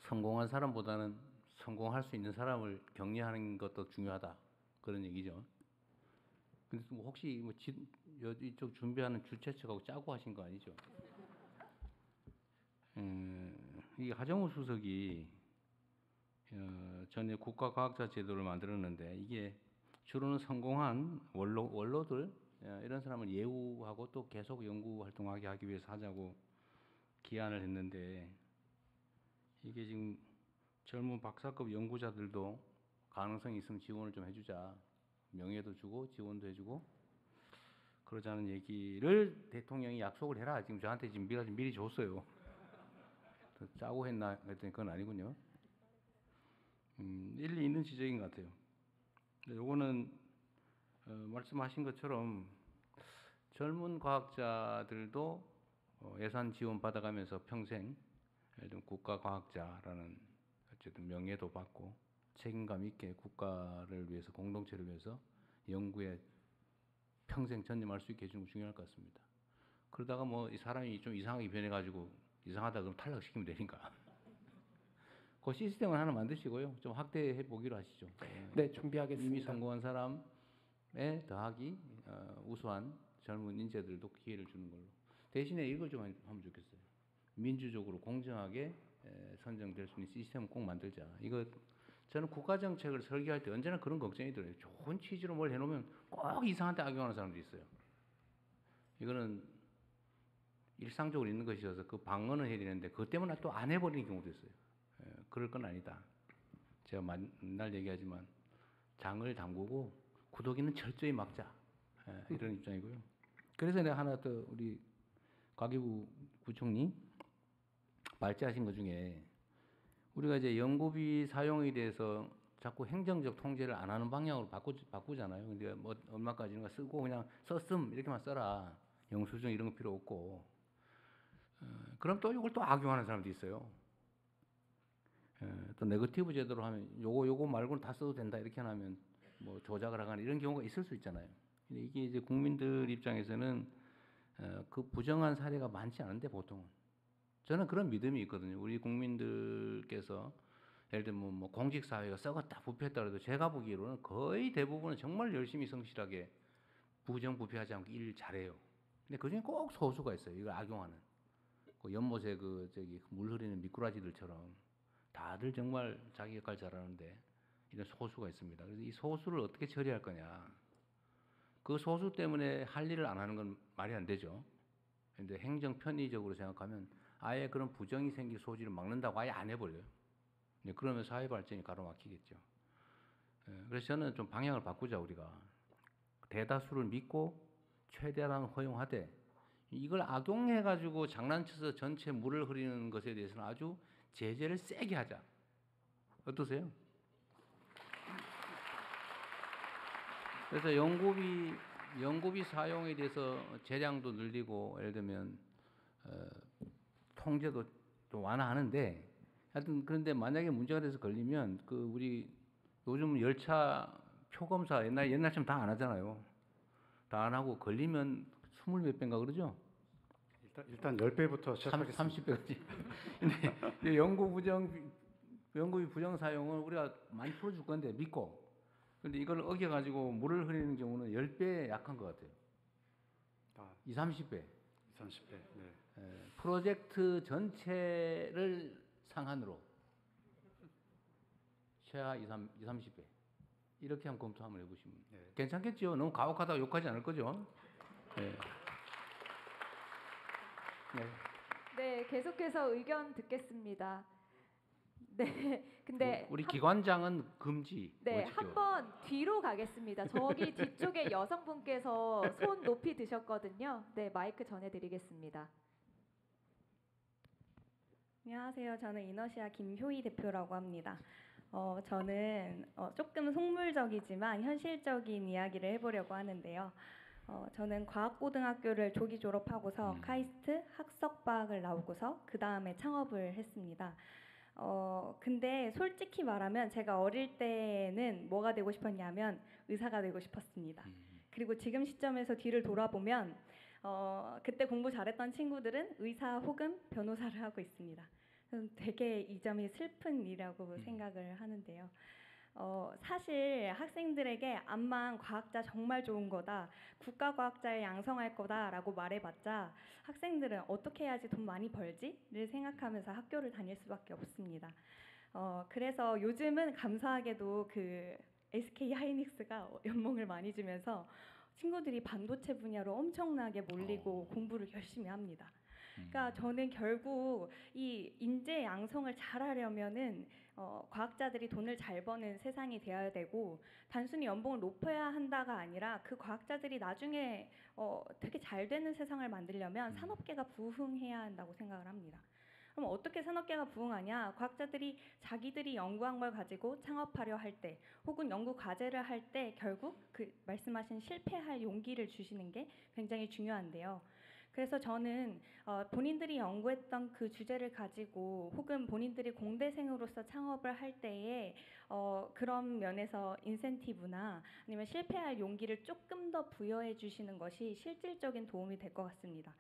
성공한 사람보다는 성공할 수 있는 사람을 격려하는 것도 중요하다 그런 얘기죠. 근데 뭐 혹시 뭐 이쪽 준비하는 주최 측하고 짜고 하신 거 아니죠? 이 하정우 수석이 전에 국가과학자 제도를 만들었는데 이게 주로는 성공한 원로들 이런 사람을 예우하고 또 계속 연구 활동하게 하기 위해서 하자고 기한을 했는데 이게 지금 젊은 박사급 연구자들도 가능성이 있으면 지원을 좀 해주자. 명예도 주고 지원도 해주고 그러자는 얘기를 대통령이 약속을 해라. 지금 저한테 지금 미리 줬어요. 짜고 했나 했더니 그건 아니군요. 일리 있는 지적인 것 같아요. 요거는 말씀하신 것처럼 젊은 과학자들도 예산 지원 받아가면서 평생 예를 들면 국가과학자라는 어쨌든 명예도 받고 책임감 있게 국가를 위해서 공동체를 위해서 연구에 평생 전념할 수 있게 해주는 게 중요할 것 같습니다. 그러다가 뭐 이 사람이 좀 이상하게 변해가지고 이상하다 그러면 탈락시키면 되니까. 그 시스템을 하나 만드시고요. 좀 확대해 보기로 하시죠. 네, 준비하겠습니다. 이미 성공한 사람에 더하기 우수한 젊은 인재들도 기회를 주는 걸로. 대신에 이걸 좀 하면 좋겠어요. 민주적으로 공정하게 선정될 수 있는 시스템을 꼭 만들자. 이거 저는 국가 정책을 설계할 때 언제나 그런 걱정이 들어요. 좋은 취지로 뭘 해놓으면 꼭 이상한 데 악용하는 사람도 있어요. 이거는 일상적으로 있는 것이어서 그 방어는 해야 되는데 그것 때문에 또 안 해버리는 경우도 있어요. 그럴 건 아니다. 제가 맨날 얘기하지만 장을 담그고 구더기는 철저히 막자. 이런 입장이고요. 그래서 내가 하나 더 우리 과기부 부총리 발제하신 것 중에 우리가 이제 연구비 사용에 대해서 자꾸 행정적 통제를 안 하는 방향으로 바꾸잖아요. 근데 뭐 얼마까지는 쓰고 그냥 썼음 이렇게만 써라. 영수증 이런 거 필요 없고. 그럼 또 이걸 또 악용하는 사람도 있어요. 또 네거티브 제도로 하면 요거 말고는 다 써도 된다 이렇게 하면 뭐 조작을 하거나 이런 경우가 있을 수 있잖아요. 근데 이게 이제 국민들 입장에서는 그 부정한 사례가 많지 않은데 보통은 저는 그런 믿음이 있거든요. 우리 국민들께서 예를 들면 뭐 공직 사회가 썩었다 부패했다 그래도 제가 보기로는 거의 대부분은 정말 열심히 성실하게 부정부패하지 않고 일 잘해요. 근데 그중에 꼭 소수가 있어요. 이걸 악용하는. 그 연못에 물 흐리는 미꾸라지들처럼 다들 정말 자기 역할 잘하는데 이런 소수가 있습니다. 그래서 이 소수를 어떻게 처리할 거냐. 그 소수 때문에 할 일을 안 하는 건 말이 안 되죠. 근데 행정 편의적으로 생각하면 아예 그런 부정이 생길 소지를 막는다고 아예 안 해버려요. 그러면 사회 발전이 가로막히겠죠. 그래서 저는 좀 방향을 바꾸자 우리가. 대다수를 믿고 최대한 허용하되 이걸 악용해가지고 장난쳐서 전체 물을 흐리는 것에 대해서는 아주 제재를 세게 하자. 어떠세요? 그래서 연구비 사용에 대해서 재량도 늘리고 예를 들면 통제도 좀 완화하는데 하여튼 그런데 만약에 문제가 돼서 걸리면 그 우리 요즘 열차 표 검사 옛날처럼 다 안 하잖아요. 다 안 하고 걸리면 20몇 배인가 그러죠? 일단 10배부터 시작하겠습니다. 30배까지. 근데 연구비 부정 사용은 우리가 많이 풀어줄 건데 믿고. 근데 이걸 어겨가지고 물을 흐리는 경우는 10배 약한 것 같아요. 30배. 30배. 네. 프로젝트 전체를 상한으로 최하 30배. 이렇게 한번 검토 한번 해보시면 괜찮겠죠? 너무 가혹하다고 욕하지 않을 거죠? 네. 네, 계속해서 의견 듣겠습니다. 네, 근데 우리 기관장은 금지. 네, 원칙적으로. 한번 뒤로 가겠습니다. 저기 뒤쪽에 여성분께서 손 높이 드셨거든요. 네, 마이크 전해드리겠습니다. 안녕하세요. 저는 이너시아 김효희 대표라고 합니다. 저는 조금 속물적이지만 현실적인 이야기를 해보려고 하는데요. 저는 과학고등학교를 조기 졸업하고서 카이스트 학석과학을 나오고서 그 다음에 창업을 했습니다. 근데 솔직히 말하면 제가 어릴 때는 뭐가 되고 싶었냐면 의사가 되고 싶었습니다. 그리고 지금 시점에서 뒤를 돌아보면 그때 공부 잘했던 친구들은 의사 혹은 변호사를 하고 있습니다. 되게 이 점이 슬픈 일이라고 생각을 하는데요. 사실 학생들에게 암만 과학자 정말 좋은 거다, 국가과학자를 양성할 거다라고 말해봤자 학생들은 어떻게 해야지 돈 많이 벌지를 생각하면서 학교를 다닐 수밖에 없습니다. 그래서 요즘은 감사하게도 그 SK 하이닉스가 연봉을 많이 주면서 친구들이 반도체 분야로 엄청나게 몰리고 공부를 열심히 합니다. 그러니까 저는 결국 이 인재 양성을 잘하려면은 과학자들이 돈을 잘 버는 세상이 되어야 되고 단순히 연봉을 높여야 한다가 아니라 그 과학자들이 나중에 되게 잘 되는 세상을 만들려면 산업계가 부흥해야 한다고 생각을 합니다. 그럼 어떻게 산업계가 부흥하냐? 과학자들이 자기들이 연구한 걸 가지고 창업하려 할 때 혹은 연구 과제를 할 때 결국 그 말씀하신 실패할 용기를 주시는 게 굉장히 중요한데요. 그래서 저는 본인들이 연구했던 그 주제를 가지고 혹은 본인들이 공대생으로서 창업을 할 때에 그런 면에서 인센티브나 아니면 실패할 용기를 조금 더 부여해 주시는 것이 실질적인 도움이 될 것 같습니다.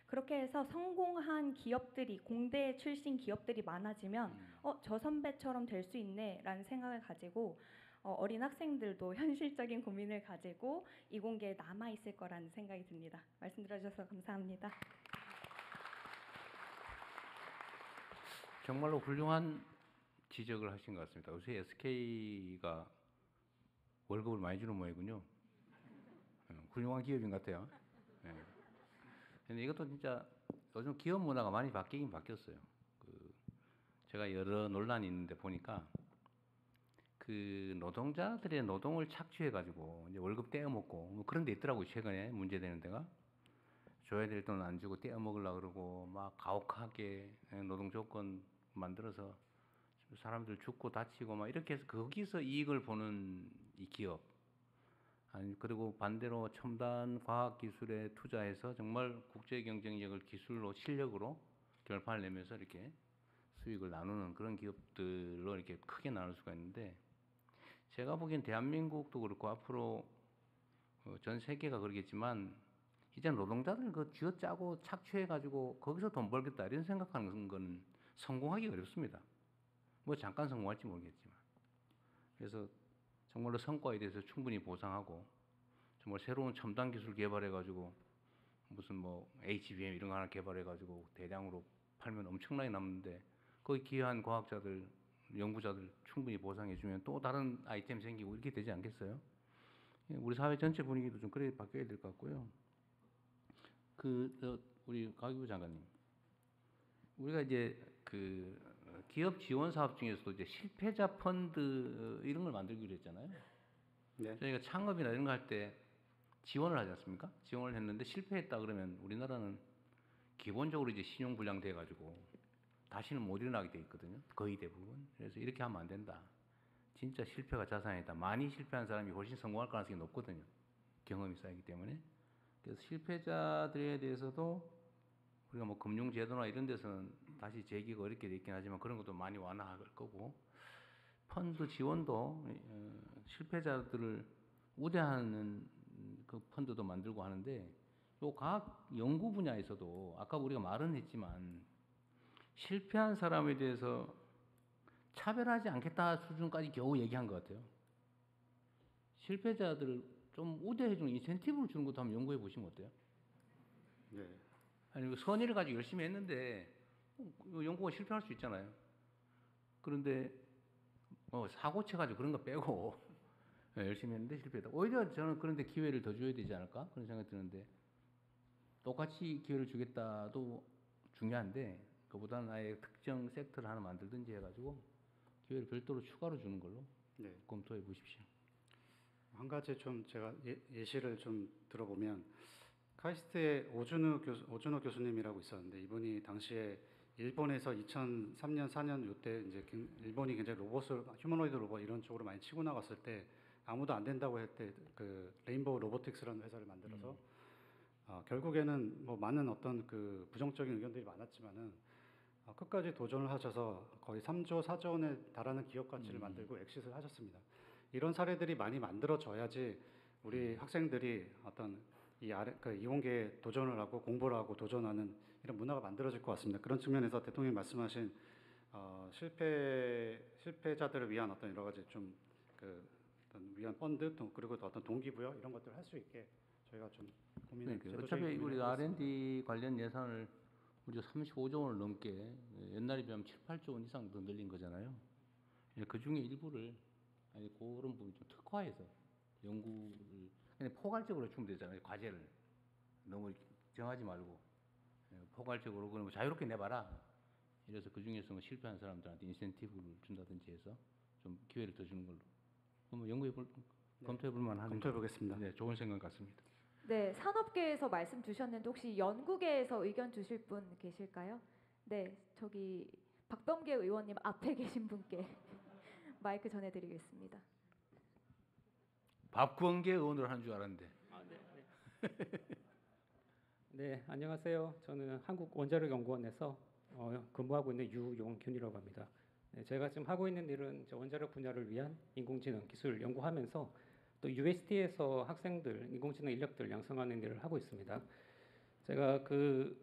그렇게 해서 성공한 기업들이 공대 출신 기업들이 많아지면 저 선배처럼 될 수 있네라는 생각을 가지고 어린 학생들도 현실적인 고민을 가지고 이공계에 남아 있을 거라는 생각이 듭니다. 말씀 들어주셔서 감사합니다. 정말로 훌륭한 지적을 하신 것 같습니다. 요새 SK가 월급을 많이 주는 모양이군요. 훌륭한 기업인 것 같아요. 근데 이것도 진짜 요즘 기업 문화가 많이 바뀌긴 바뀌었어요. 제가 여러 논란이 있는데 보니까 그 노동자들의 노동을 착취해가지고 이제 월급 떼어먹고 뭐 그런 데 있더라고요. 최근에 문제되는 데가 줘야 될 돈 안 주고 떼어먹으려고 그러고 막 가혹하게 노동 조건 만들어서 사람들 죽고 다치고 막 이렇게 해서 거기서 이익을 보는 이 기업. 아니 그리고 반대로 첨단 과학 기술에 투자해서 정말 국제 경쟁력을 기술로 실력으로 결판을 내면서 이렇게 수익을 나누는 그런 기업들로 이렇게 크게 나눌 수가 있는데 제가 보기엔 대한민국도 그렇고 앞으로 전 세계가 그러겠지만 이제 노동자들 그 쥐어짜고 착취해가지고 거기서 돈 벌겠다 이런 생각하는 건 성공하기 어렵습니다. 뭐 잠깐 성공할지 모르겠지만. 그래서 정말로 성과에 대해서 충분히 보상하고 정말 새로운 첨단 기술 개발해가지고 무슨 뭐 HBM 이런 거 하나 개발해가지고 대량으로 팔면 엄청나게 남는데 거기 기여한 과학자들, 연구자들 충분히 보상해주면 또 다른 아이템 생기고 이렇게 되지 않겠어요? 우리 사회 전체 분위기도 좀 그래 바뀌어야 될 것 같고요. 우리 가기부 장관님, 우리가 이제 그 기업 지원 사업 중에서도 이제 실패자 펀드 이런 걸 만들기로 했잖아요. 네. 저희가 창업이나 이런 거 할 때 지원을 하지 않습니까? 지원을 했는데 실패했다 그러면 우리나라는 기본적으로 이제 신용불량 돼가지고 다시는 못 일어나게 돼 있거든요. 거의 대부분. 그래서 이렇게 하면 안 된다. 진짜 실패가 자산이다. 많이 실패한 사람이 훨씬 성공할 가능성이 높거든요. 경험이 쌓이기 때문에. 그래서 실패자들에 대해서도 우리가 뭐 금융제도나 이런 데서는 다시 재기가 어렵게 돼 있긴 하지만 그런 것도 많이 완화할 거고 펀드 지원도 실패자들을 우대하는 그 펀드도 만들고 하는데 요 과학 연구 분야에서도 아까 우리가 말은 했지만 실패한 사람에 대해서 차별하지 않겠다 수준까지 겨우 얘기한 것 같아요. 실패자들을 좀 우대해주는 인센티브를 주는 것도 한번 연구해 보시면 어때요? 네. 아니 선의를 가지고 열심히 했는데 연구가 실패할 수 있잖아요. 그런데 사고 쳐가지고 그런 거 빼고 열심히 했는데 실패했다. 오히려 저는 그런데 기회를 더 줘야 되지 않을까 그런 생각이 드는데 똑같이 기회를 주겠다도 중요한데 그보다는 아예 특정 섹터를 하나 만들든지 해가지고 기회를 별도로 추가로 주는 걸로 네. 검토해 보십시오. 한 가지 좀 제가 예시를 좀 들어보면 카이스트의 오준호 교수님이라고 있었는데 이분이 당시에 일본에서 2003년 4년 요때 이제 일본이 굉장히 휴머노이드 로봇 이런 쪽으로 많이 치고 나갔을 때 아무도 안 된다고 할 때 그 레인보우 로보틱스라는 회사를 만들어서 결국에는 뭐 많은 어떤 그 부정적인 의견들이 많았지만은 끝까지 도전을 하셔서 거의 3조 4조 원에 달하는 기업 가치를 만들고 엑시트를 하셨습니다. 이런 사례들이 많이 만들어져야지 우리 학생들이 어떤 이공계에 도전을 하고 공부를 하고 도전하는 이런 문화가 만들어질 것 같습니다. 그런 측면에서 대통령이 말씀하신 실패자들을 위한 어떤 여러 가지 좀 어떤 위한 펀드 그리고 어떤 동기부여 이런 것들을 할 수 있게 저희가 좀 고민을 어차피 우리 R&D 관련 예산을 우리가 35조 원을 넘게 옛날에 비하면 7, 8조 원 이상 더 늘린 거잖아요. 그 중에 일부를 그런 부분 좀 특화해서 연구를 그냥 포괄적으로 주면 되잖아요. 과제를 너무 정하지 말고 포괄적으로 그럼 자유롭게 내봐라. 이래서 그 중에서 뭐 실패한 사람들한테 인센티브를 준다든지 해서 좀 기회를 더 주는 걸로. 검토해 볼 만한. 검토해 보겠습니다. 네, 좋은 생각 같습니다. 네, 산업계에서 말씀 주셨는데 혹시 연구계에서 의견 주실 분 계실까요? 네, 저기 박범계 의원님 앞에 계신 분께 마이크 전해드리겠습니다. 박범계 의원으로 한 줄 알았는데. 네, 안녕하세요. 저는 한국원자력연구원에서 근무하고 있는 유용균이라고 합니다. 네, 제가 지금 하고 있는 일은 원자력 분야를 위한 인공지능 기술 연구하면서 또 UST에서 학생들 인공지능 인력들 양성하는 일을 하고 있습니다. 제가 그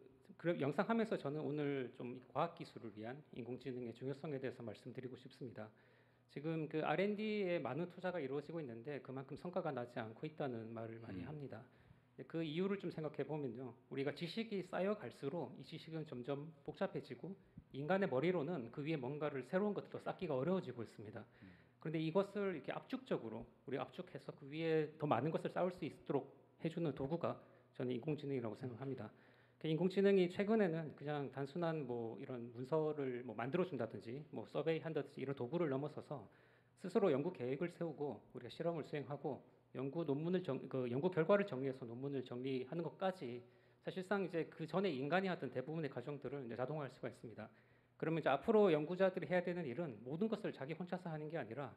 영상하면서 저는 오늘 좀 과학 기술을 위한 인공지능의 중요성에 대해서 말씀드리고 싶습니다. 지금 그 R&D에 많은 투자가 이루어지고 있는데 그만큼 성과가 나지 않고 있다는 말을 많이 합니다. 그 이유를 좀 생각해 보면요, 우리가 지식이 쌓여갈수록 이 지식은 점점 복잡해지고 인간의 머리로는 그 위에 뭔가를 새로운 것들도 쌓기가 어려워지고 있습니다. 그런데 이것을 이렇게 압축적으로 우리가 압축해서 그 위에 더 많은 것을 쌓을 수 있도록 해주는 도구가 저는 인공지능이라고 생각합니다. 인공지능이 최근에는 그냥 단순한 뭐 이런 문서를 뭐 만들어준다든지 뭐 서베이 한다든지 이런 도구를 넘어서서 스스로 연구 계획을 세우고 우리가 실험을 수행하고 연구 결과를 정리해서 논문을 정리하는 것까지 사실상 이제 그 전에 인간이 하던 대부분의 과정들을 이제 자동화할 수가 있습니다. 그러면 이제 앞으로 연구자들이 해야 되는 일은 모든 것을 자기 혼자서 하는 게 아니라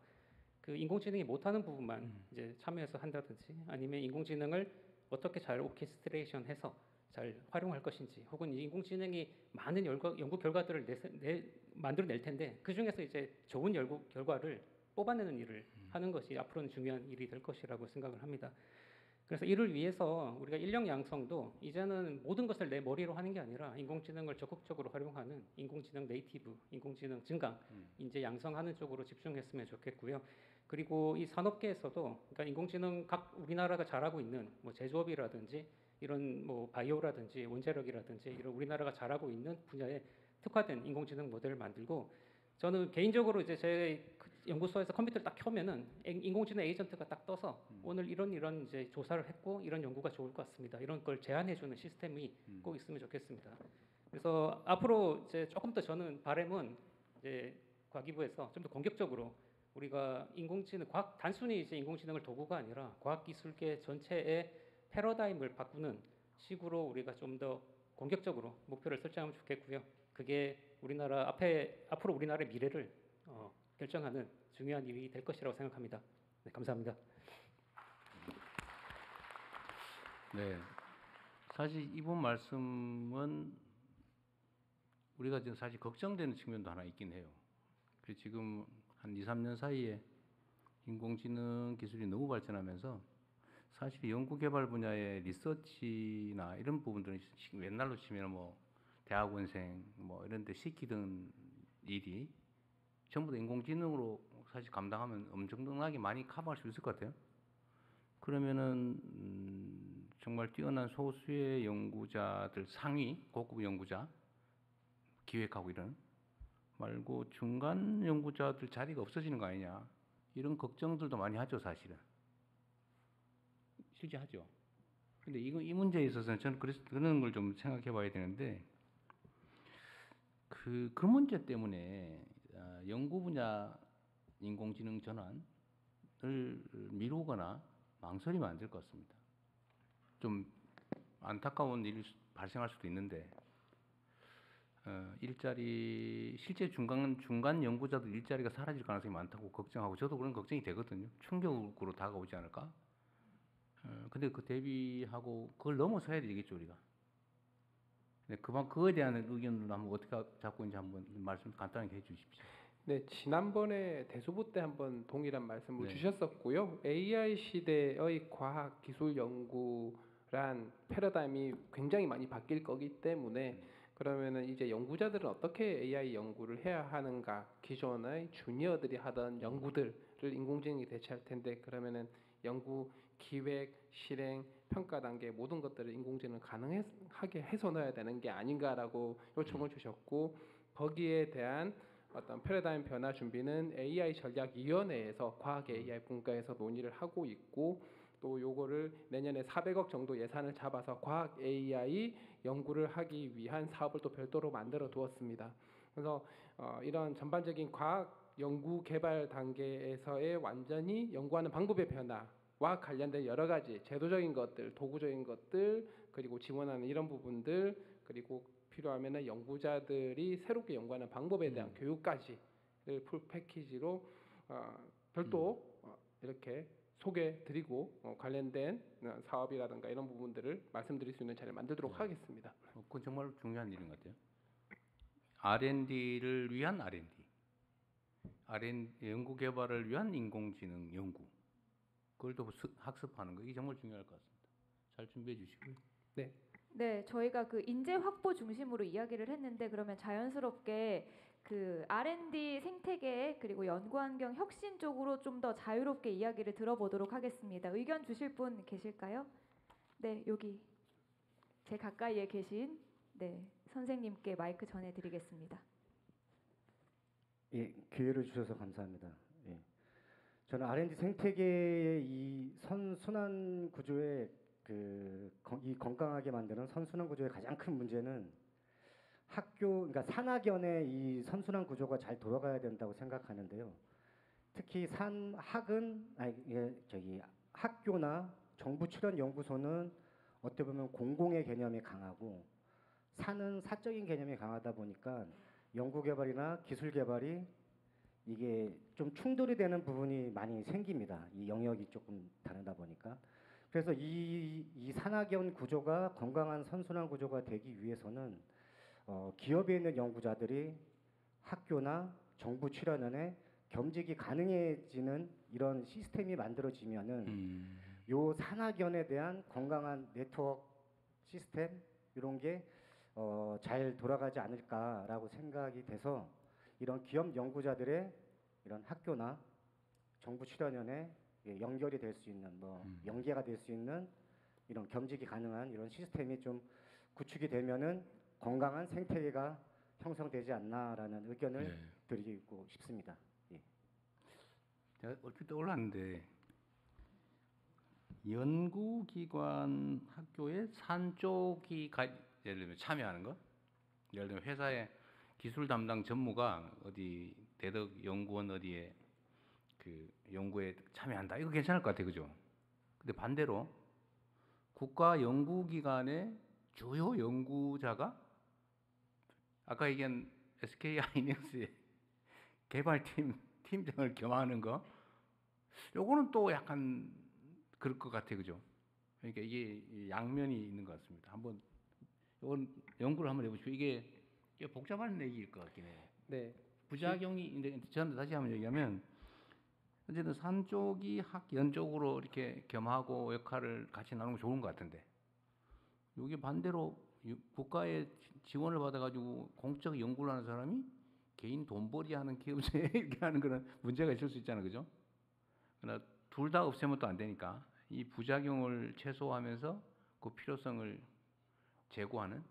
그 인공지능이 못하는 부분만 이제 참여해서 한다든지 아니면 인공지능을 어떻게 잘 오케스트레이션해서 잘 활용할 것인지 혹은 이 인공지능이 많은 연구 결과들을 만들어낼 텐데 그 중에서 이제 좋은 연구 결과를 뽑아내는 일을 하는 것이 앞으로는 중요한 일이 될 것이라고 생각을 합니다. 그래서 이를 위해서 우리가 인력 양성도 이제는 모든 것을 내 머리로 하는 게 아니라 인공지능을 적극적으로 활용하는 인공지능 네이티브, 인공지능 증강, 인재 양성하는 쪽으로 집중했으면 좋겠고요. 그리고 이 산업계에서도 그러니까 인공지능 각 우리나라가 잘하고 있는 뭐 제조업이라든지 이런 뭐 바이오라든지 원자력이라든지 이런 우리나라가 잘하고 있는 분야에 특화된 인공지능 모델을 만들고 저는 개인적으로 이제 제 연구소에서 컴퓨터를 딱 켜면은 인공지능 에이전트가 딱 떠서 오늘 이런 이제 조사를 했고 이런 연구가 좋을 것 같습니다. 이런 걸 제안해주는 시스템이 꼭 있으면 좋겠습니다. 그래서 앞으로 이제 조금 더 저는 바람은 이제 과기부에서 좀 더 공격적으로 우리가 인공지능 과학 단순히 이제 인공지능을 도구가 아니라 과학기술계 전체의 패러다임을 바꾸는 식으로 우리가 좀 더 공격적으로 목표를 설정하면 좋겠고요. 그게 우리나라 앞으로 우리나라의 미래를 결정하는 중요한 일이 될 것이라고 생각합니다. 네, 감사합니다. 네, 사실 이번 말씀은 우리가 지금 사실 걱정되는 측면도 하나 있긴 해요. 그래서 지금 한 2, 3년 사이에 인공지능 기술이 너무 발전하면서 사실 연구개발 분야의 리서치나 이런 부분들은 옛날로 치면 뭐 대학원생 뭐 이런 데 시키던 일이 전부 다 인공지능으로 사실 감당하면 엄청나게 많이 커버할 수 있을 것 같아요. 그러면은 정말 뛰어난 소수의 연구자들 상위 고급 연구자 기획하고 이런 말고 중간 연구자들 자리가 없어지는 거 아니냐 이런 걱정들도 많이 하죠 사실은. 실제 하죠. 근데 이 문제에 있어서는 저는 그래서 그런 걸 좀 생각해 봐야 되는데 그 문제 때문에 연구 분야 인공지능 전환을 미루거나 망설이면 안 될 것 같습니다. 좀 안타까운 일이 발생할 수도 있는데 일자리 실제 중간 연구자들 일자리가 사라질 가능성이 많다고 걱정하고 저도 그런 걱정이 되거든요. 충격으로 다가오지 않을까? 근데 그 대비하고 그걸 넘어서야 되겠죠 우리가. 네, 그거에 대한 의견을 한번 어떻게 잡고 있는지 한번 말씀 간단하게 해주십시오. 네, 지난번에 대소부 때 한번 동일한 말씀을 네. 주셨었고요. AI 시대의 과학 기술 연구란 패러다임이 굉장히 많이 바뀔 거기 때문에 그러면은 이제 연구자들은 어떻게 AI 연구를 해야 하는가? 기존의 주니어들이 하던 연구들을 인공지능이 대체할 텐데 그러면은 연구 기획, 실행, 평가 단계 모든 것들을 인공지능 가능하게 해서 넣어야 되는 게 아닌가라고 요청을 주셨고 거기에 대한 어떤 패러다임 변화 준비는 AI 전략위원회에서 과학 AI 분과에서 논의를 하고 있고 또 요거를 내년에 400억 정도 예산을 잡아서 과학 AI 연구를 하기 위한 사업을 또 별도로 만들어 두었습니다. 그래서 이런 전반적인 과학 연구 개발 단계에서의 완전히 연구하는 방법의 변화와 관련된 여러 가지 제도적인 것들, 도구적인 것들, 그리고 지원하는 이런 부분들, 그리고 필요하면은 연구자들이 새롭게 연구하는 방법에 대한 교육까지를 풀 패키지로 별도 이렇게 소개드리고 관련된 사업이라든가 이런 부분들을 말씀드릴 수 있는 자리를 만들도록 하겠습니다. 그건 정말 중요한 일인 것 같아요. R&D를 위한 R&D 연구 개발을 위한 인공지능 연구 그걸 또 학습하는 거 이게 정말 중요할 것 같습니다. 잘 준비해 주시고요. 네. 네, 저희가 그 인재 확보 중심으로 이야기를 했는데 그러면 자연스럽게 그 R&D 생태계 그리고 연구 환경 혁신 쪽으로 좀 더 자유롭게 이야기를 들어보도록 하겠습니다. 의견 주실 분 계실까요? 네, 여기 제 가까이에 계신 네, 선생님께 마이크 전해드리겠습니다. 예, 기회를 주셔서 감사합니다. 예. 저는 R&D 생태계의 이 선순환 구조의 이 건강하게 만드는 선순환 구조의 가장 큰 문제는 그러니까 산학연의 이 선순환 구조가 잘 돌아가야 된다고 생각하는데요. 특히 학교나 정부 출연 연구소는 어떻게 보면 공공의 개념이 강하고 산은 사적인 개념이 강하다 보니까 연구 개발이나 기술 개발이 이게 좀 충돌이 되는 부분이 많이 생깁니다. 이 영역이 조금 다르다 보니까. 그래서 이 산학연 구조가 건강한 선순환 구조가 되기 위해서는 기업에 있는 연구자들이 학교나 정부 출연연에 겸직이 가능해지는 이런 시스템이 만들어지면은 요 산학연에 대한 건강한 네트워크 시스템 이런 게 잘 돌아가지 않을까라고 생각이 돼서 이런 기업 연구자들의 이런 학교나 정부 출연연에 연결이 될 수 있는 연계가 될 수 있는 이런 겸직이 가능한 이런 시스템이 좀 구축이 되면은 건강한 생태계가 형성되지 않나라는 의견을 드리고 싶습니다. 예. 제가 얼핏 떠올랐는데 연구기관 학교에 산 쪽이 예를 들면 참여하는 거, 예를 들면 회사의 기술 담당 전무가 어디 대덕 연구원 어디에 그 연구에 참여한다. 이거 괜찮을 것 같아요, 그죠? 근데 반대로 국가 연구기관의 주요 연구자가 아까 얘기한 SK 하이닉스의 개발팀 팀장을 겸하는 거, 요거는 또 약간 그럴 것 같아요, 그죠? 그러니까 이게 양면이 있는 것 같습니다. 한번 이건 연구를 한번 해보시고 이게 복잡한 얘기일 것 같긴 해요. 네. 부작용이 저는 다시 한번 얘기하면 어쨌든 산 쪽이 학연 쪽으로 이렇게 겸하고 역할을 같이 나누는 게 좋은 것 같은데 여기 반대로 국가의 지원을 받아가지고 공적 연구를 하는 사람이 개인 돈벌이 하는 기업체에 이렇게 하는 거는 문제가 있을 수 있잖아요, 그죠? 그러나 둘 다 없애면 또 안 되니까 이 부작용을 최소화하면서 그 필요성을 제고하는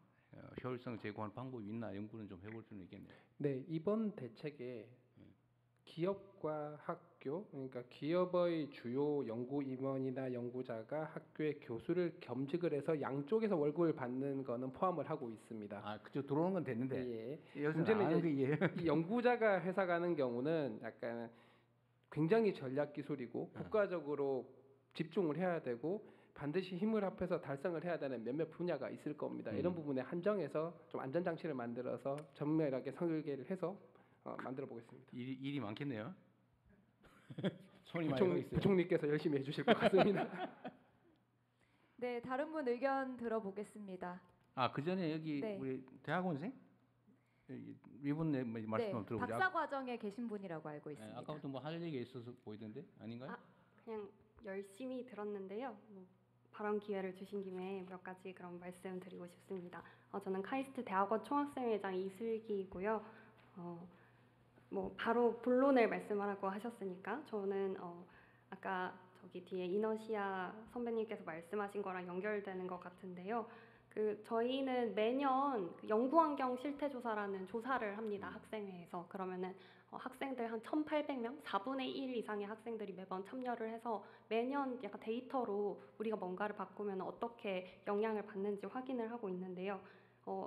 효율성을 제고하는 방법이 있나 연구는 좀 해볼 수는 있겠네요. 네, 이번 대책에 기업과 학교, 그러니까 기업의 주요 연구 임원이나 연구자가 학교의 교수를 겸직을 해서 양쪽에서 월급을 받는 거는 포함을 하고 있습니다. 아, 그죠. 들어오는 건 됐는데. 예. 문제는 이제 이 연구자가 회사 가는 경우는 약간 굉장히 전략 기술이고 국가적으로 집중을 해야 되고 반드시 힘을 합해서 달성을 해야 되는 몇몇 분야가 있을 겁니다. 이런 부분에 한정해서 좀 안전장치를 만들어서 전면하게 설계를 해서 만들어 보겠습니다. 일이 많겠네요. 손이 많이 가 있어요. 부총리께서 열심히 해주실 것 같습니다. 네, 다른 분 의견 들어보겠습니다. 아, 그 전에 여기 네. 우리 대학원생 이분 말씀 한번 들어보죠. 박사 과정에 계신 분이라고 알고 있습니다. 네, 아까부터 뭐 할 얘기가 있어서 보이던데 아닌가요? 그냥 열심히 들었는데요. 발언 기회를 주신 김에 몇 가지 그런 말씀드리고 싶습니다. 저는 카이스트 대학원 총학생회장 이슬기이고요. 바로 본론을 말씀하라고 하셨으니까 저는 아까 저기 뒤에 이너시아 선배님께서 말씀하신 거랑 연결되는 것 같은데요. 저희는 매년 연구환경 실태조사라는 조사를 합니다. 학생회에서. 그러면은 학생들 한 1,800명, 4분의 1 이상의 학생들이 매번 참여를 해서 매년 약간 데이터로 우리가 뭔가를 바꾸면 어떻게 영향을 받는지 확인을 하고 있는데요.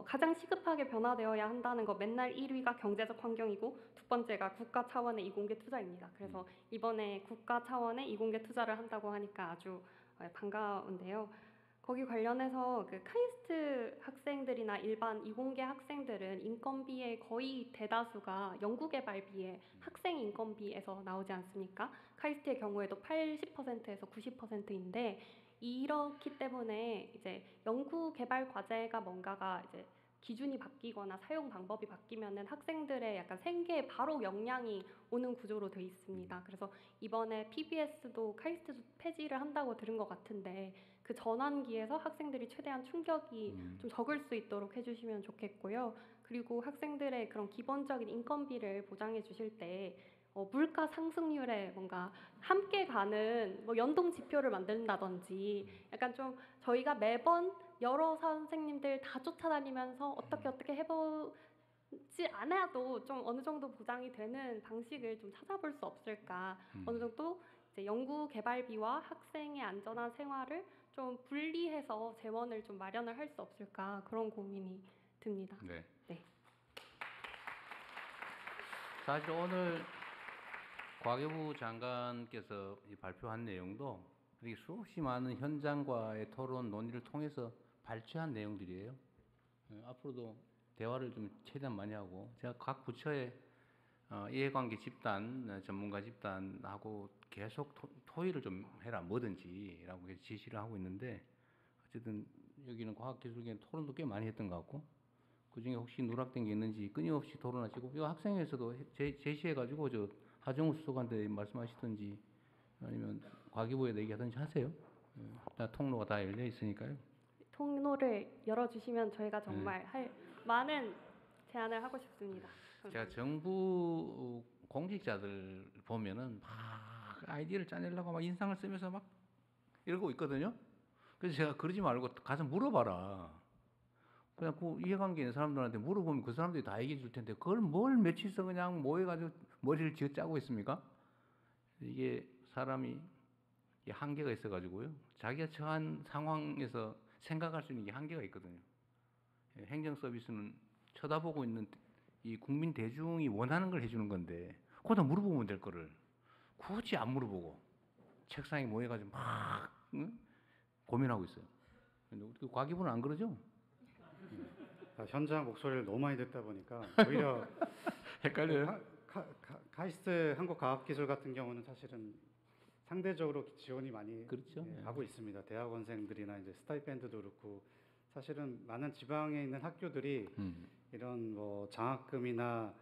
가장 시급하게 변화되어야 한다는 거 맨날 1위가 경제적 환경이고 두 번째가 국가 차원의 이공계 투자입니다. 그래서 이번에 국가 차원의 이공계 투자를 한다고 하니까 아주 반가운데요. 거기 관련해서 카이스트 학생들이나 일반 이공계 학생들은 인건비의 거의 대다수가 연구개발비의 학생 인건비에서 나오지 않습니까? 카이스트의 경우에도 80%에서 90%인데 이렇기 때문에 이제 연구개발 과제가 뭔가가 이제 기준이 바뀌거나 사용 방법이 바뀌면은 학생들의 약간 생계에 바로 영향이 오는 구조로 돼 있습니다. 그래서 이번에 PBS도 카이스트도 폐지를 한다고 들은 것 같은데 그 전환기에서 학생들이 최대한 충격이 좀 적을 수 있도록 해주시면 좋겠고요. 그리고 학생들의 그런 기본적인 인건비를 보장해 주실 때 물가 상승률에 뭔가 함께 가는 연동 지표를 만든다든지 약간 좀 저희가 매번 여러 선생님들 다 쫓아다니면서 어떻게 해보지 않아도 좀 어느 정도 보장이 되는 방식을 좀 찾아볼 수 없을까. 어느 정도 이제 연구 개발비와 학생의 안전한 생활을 좀 분리해서 재원을 좀 마련을 할 수 없을까 그런 고민이 듭니다. 네. 네. 사실 오늘 과교부 장관께서 발표한 내용도 이렇게 수없이 많은 현장과의 토론 논의를 통해서 발췌한 내용들이에요. 앞으로도 대화를 좀 최대한 많이 하고 제가 각 부처의 이해관계 집단, 전문가 집단하고 계속 토의를 좀 해라 뭐든지라고 지시를 하고 있는데 어쨌든 여기는 과학기술계는 토론도 꽤 많이 했던 것 같고 그중에 혹시 누락된 게 있는지 끊임없이 토론하시고 이 학생회에서도 제시해가지고 저 하정우 수석한테 말씀하시든지 아니면 과기부에 얘기하든지 하세요. 통로가 다 열려 있으니까요. 통로를 열어주시면 저희가 정말 할 많은 제안을 하고 싶습니다. 제가 정부 공직자들 보면은 막 아이디어를 짜내려고 막 인상을 쓰면서 막 이러고 있거든요. 그래서 제가 그러지 말고 가서 물어봐라. 그냥 그 이해관계 있는 사람들한테 물어보면 그 사람들이 다 얘기해 줄 텐데 그걸 뭘 며칠서 그냥 모여가지고 머리를 쥐어짜고 있습니까? 이게 사람이 한계가 있어가지고요. 자기가 처한 상황에서 생각할 수 있는 게 한계가 있거든요. 행정 서비스는 쳐다보고 있는 이 국민 대중이 원하는 걸 해주는 건데 그거다 물어보면 될 거를 굳이 안 물어보고 책상에 모여가지고 막 고민하고 있어요. 근데 우리 과기부는 안 그러죠? 현장 목소리를 너무 많이 듣다 보니까 오히려 헷갈려요. 카이스트 한국과학기술 같은 경우는 사실은 상대적으로 지원이 많이 그렇죠. 하고 있습니다. 대학원생들이나 이제 스타이펜드도 그렇고 사실은 많은 지방에 있는 학교들이 이런 뭐 장학금이나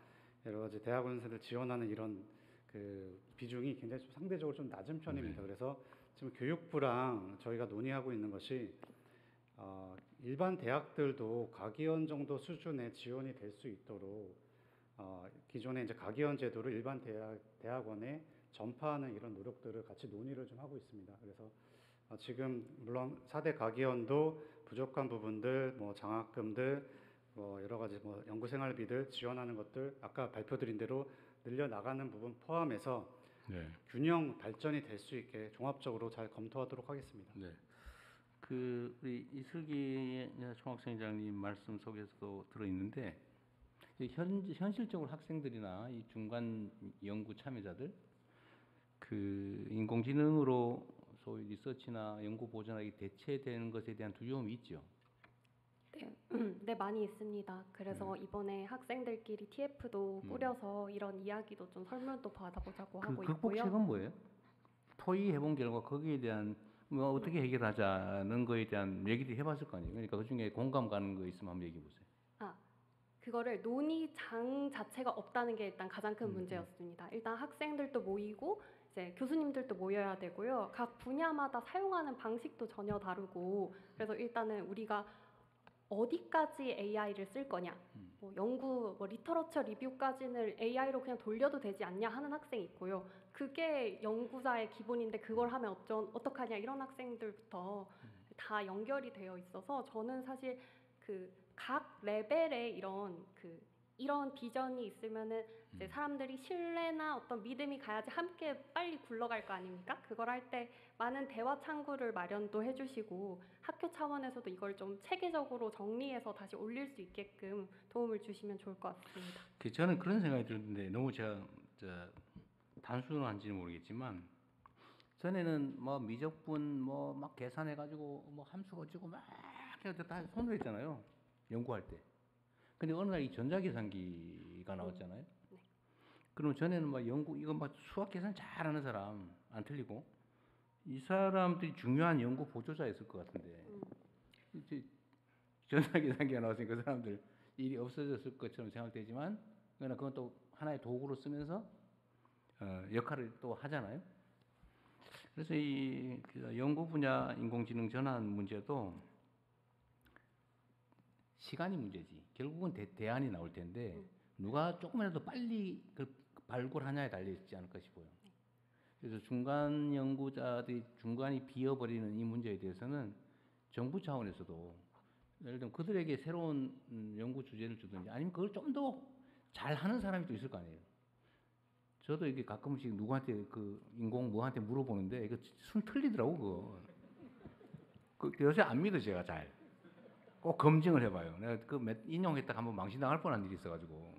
여러 가지 대학원생들 지원하는 이런 그 비중이 굉장히 좀 상대적으로 좀 낮은 편입니다. 그래서 지금 교육부랑 저희가 논의하고 있는 것이 일반 대학들도 과기원 정도 수준의 지원이 될 수 있도록 기존의 이제 과기원 제도를 일반 대학원에 전파하는 이런 노력들을 같이 논의를 좀 하고 있습니다. 그래서 지금 물론 4대 과기원도 부족한 부분들, 뭐 장학금들, 뭐 여러 가지 뭐 연구생활비들 지원하는 것들 아까 발표드린 대로 늘려 나가는 부분 포함해서 균형 발전이 될 수 있게 종합적으로 잘 검토하도록 하겠습니다. 네. 그 우리 이슬기 총학생장님 말씀 속에서도 들어 있는데 현실적으로 학생들이나 이 중간 연구 참여자들 그 인공지능으로 소위 리서치나 연구 보전하기 대체되는 것에 대한 두려움이 있죠. 네, 많이 있습니다. 그래서 이번에 학생들끼리 TF도 꾸려서 이런 이야기도 좀 설문도 받아보자고 하고 있고요. 극복책은 뭐예요? 토의해본 결과 거기에 대한 뭐 어떻게 해결하자는 거에 대한 얘기도 해봤을 거 아니에요. 그러니까 그 중에 공감 가는 거 있으면 한번 얘기해 보세요. 그거를 논의장 자체가 없다는 게 일단 가장 큰 문제였습니다. 일단 학생들도 모이고 이제 교수님들도 모여야 되고요. 각 분야마다 사용하는 방식도 전혀 다르고 그래서 일단은 우리가 어디까지 AI를 쓸 거냐, 뭐 연구, 뭐 리터러처 리뷰까지는 AI로 그냥 돌려도 되지 않냐 하는 학생이 있고요. 그게 연구자의 기본인데 그걸 하면 어떡하냐 이런 학생들부터 다 연결이 되어 있어서 저는 사실 그 각 레벨에 이런 비전이 있으면은 이제 사람들이 신뢰나 어떤 믿음이 가야지 함께 빨리 굴러갈 거 아닙니까? 그걸 할 때 많은 대화 창구를 마련도 해주시고 학교 차원에서도 이걸 좀 체계적으로 정리해서 다시 올릴 수 있게끔 도움을 주시면 좋을 것 같습니다. 저는 그런 생각이 들었는데 너무 제가 단순한지는 모르겠지만 전에는 뭐 미적분 뭐 막 계산해가지고 뭐 함수 어쩌고 막 해서 다 손으로 했잖아요. 연구할 때. 근데 어느 날 이 전자계산기가 나왔잖아요. 그럼 전에는 막 이거 막 수학 계산 잘하는 사람 안 틀리고 이 사람들이 중요한 연구 보조자였을 것 같은데 이제 전자계산기가 나왔으니까 그 사람들 일이 없어졌을 것처럼 생각되지만 그러나 그건 또 하나의 도구로 쓰면서 역할을 또 하잖아요. 그래서 이 연구 분야 인공지능 전환 문제도 시간이 문제지. 결국은 대안이 나올 텐데 누가 조금이라도 빨리 그 발굴하냐에 달려 있지 않을까 싶어요. 그래서 중간 연구자들이 중간이 비어버리는 이 문제에 대해서는 정부 차원에서도 예를 들면 그들에게 새로운 연구 주제를 주든지 아니면 그걸 좀 더 잘하는 사람이 또 있을 거 아니에요. 저도 이게 가끔씩 누구한테 그 인공 뭐한테 물어보는데 이거 순 틀리더라고 그거. 요새 안 믿어 제가 잘. 꼭 검증을 해봐요. 내가 그 인용했다가 한번 망신당할 뻔한 일이 있어가지고.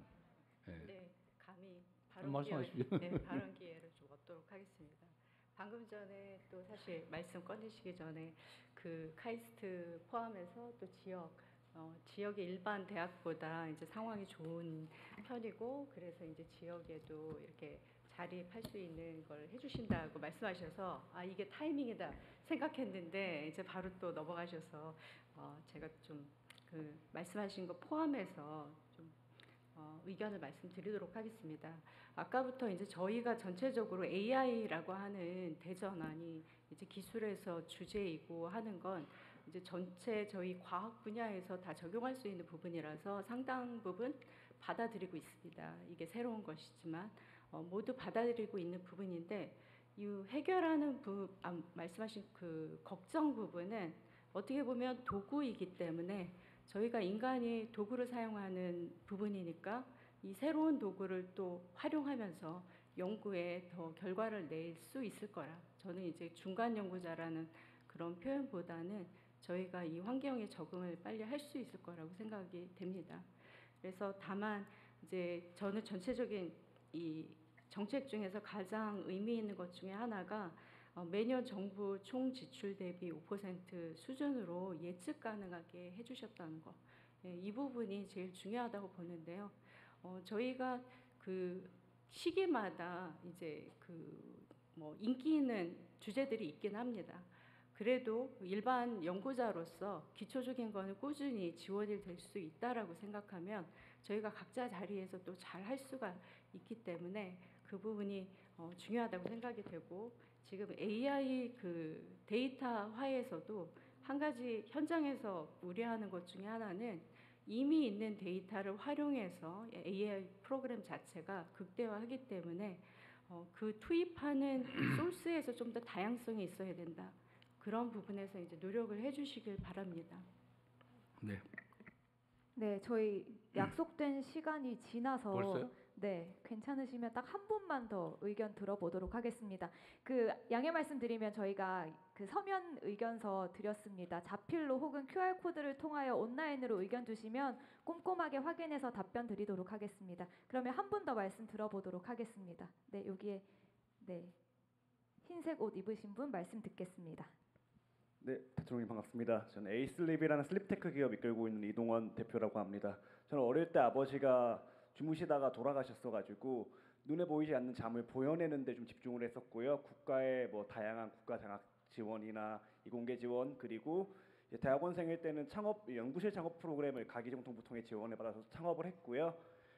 네, 감히 말씀하십시오. 발언 기회를 좀 얻도록 하겠습니다. 방금 전에 또 사실 말씀 꺼내시기 전에 그 카이스트 포함해서 또 지역의 일반 대학보다 이제 상황이 좋은 편이고 그래서 이제 지역에도 이렇게 자립할 수 있는 걸 해주신다고 말씀하셔서 이게 타이밍이다 생각했는데 이제 바로 또 넘어가셔서 제가 좀 그 말씀하신 거 포함해서 좀 의견을 말씀드리도록 하겠습니다. 아까부터 이제 저희가 전체적으로 AI라고 하는 대전안이 이제 기술에서 주제이고 하는 건 이제 전체 저희 과학 분야에서 다 적용할 수 있는 부분이라서 상당 부분 받아들이고 있습니다. 이게 새로운 것이지만 모두 받아들이고 있는 부분인데 이 해결하는 말씀하신 그 걱정 부분은 어떻게 보면 도구이기 때문에 저희가 인간이 도구를 사용하는 부분이니까 이 새로운 도구를 또 활용하면서 연구에 더 결과를 낼 수 있을 거라. 저는 이제 중간 연구자라는 그런 표현보다는 저희가 이 환경에 적응을 빨리 할 수 있을 거라고 생각이 됩니다. 그래서 다만 이제 저는 전체적인 이 정책 중에서 가장 의미 있는 것 중에 하나가 매년 정부 총 지출 대비 5% 수준으로 예측 가능하게 해주셨다는 거. 이 부분이 제일 중요하다고 보는데요. 저희가 그 시기마다 이제 그 뭐 인기 있는 주제들이 있긴 합니다. 그래도 일반 연구자로서 기초적인 거는 꾸준히 지원이 될 수 있다라고 생각하면 저희가 각자 자리에서 또 잘 할 수가 있기 때문에 그 부분이 중요하다고 생각이 되고 지금 AI 그 데이터화에서도 한 가지 현장에서 우려하는 것 중에 하나는 이미 있는 데이터를 활용해서 AI 프로그램 자체가 극대화하기 때문에 그 투입하는 소스에서 좀 더 다양성이 있어야 된다. 그런 부분에서 이제 노력을 해주시길 바랍니다. 네. 네, 저희 약속된 시간이 지나서 벌써요? 네, 괜찮으시면 딱 한 분만 더 의견 들어보도록 하겠습니다. 그 양해 말씀드리면 저희가 그 서면 의견서 드렸습니다. 자필로 혹은 QR 코드를 통하여 온라인으로 의견 주시면 꼼꼼하게 확인해서 답변 드리도록 하겠습니다. 그러면 한 분 더 말씀 들어보도록 하겠습니다. 네, 여기에 네 흰색 옷 입으신 분 말씀 듣겠습니다. 네, 대통령님 반갑습니다. 저는 에이슬립이라는 슬립테크 기업 이끌고 있는 이동원 대표라고 합니다. 저는 어릴 때 아버지가 주무시다가 돌아가셨어가지고 눈에 보이지 않는 잠을 보여내는 데 좀 집중을 했었고요. 국가의 뭐 다양한 국가 장학 지원이나 이공계 지원 그리고 이제 대학원생일 때는 창업 연구실 창업 프로그램을 가기정통부 통해 지원을 받아서 창업을 했고요.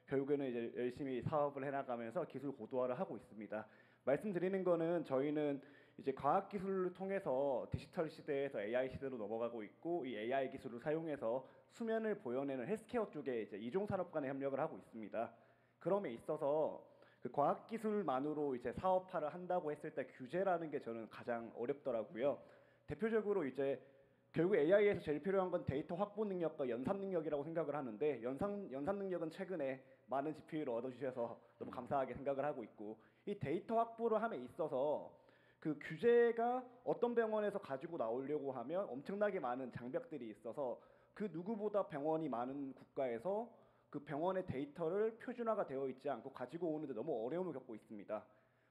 결국에는 이제 열심히 사업을 해나가면서 기술 고도화를 하고 있습니다. 말씀드리는 거는 저희는 이제 과학기술을 통해서 디지털 시대에서 AI 시대로 넘어가고 있고 이 AI 기술을 사용해서 수면을 보여내는 헬스케어 쪽에 이제 이종 산업 간의 협력을 하고 있습니다. 그럼에 있어서 그 과학기술만으로 이제 사업화를 한다고 했을 때 규제라는 게 저는 가장 어렵더라고요. 대표적으로 이제 결국 AI에서 제일 필요한 건 데이터 확보 능력과 연산 능력이라고 생각을 하는데 연산 능력은 최근에 많은 GPU를 얻어주셔서 너무 감사하게 생각을 하고 있고 이 데이터 확보를 함에 있어서 그 규제가 어떤 병원에서 가지고 나오려고 하면 엄청나게 많은 장벽들이 있어서 그 누구보다 병원이 많은 국가에서 그 병원의 데이터를 표준화가 되어 있지 않고 가지고 오는데 너무 어려움을 겪고 있습니다.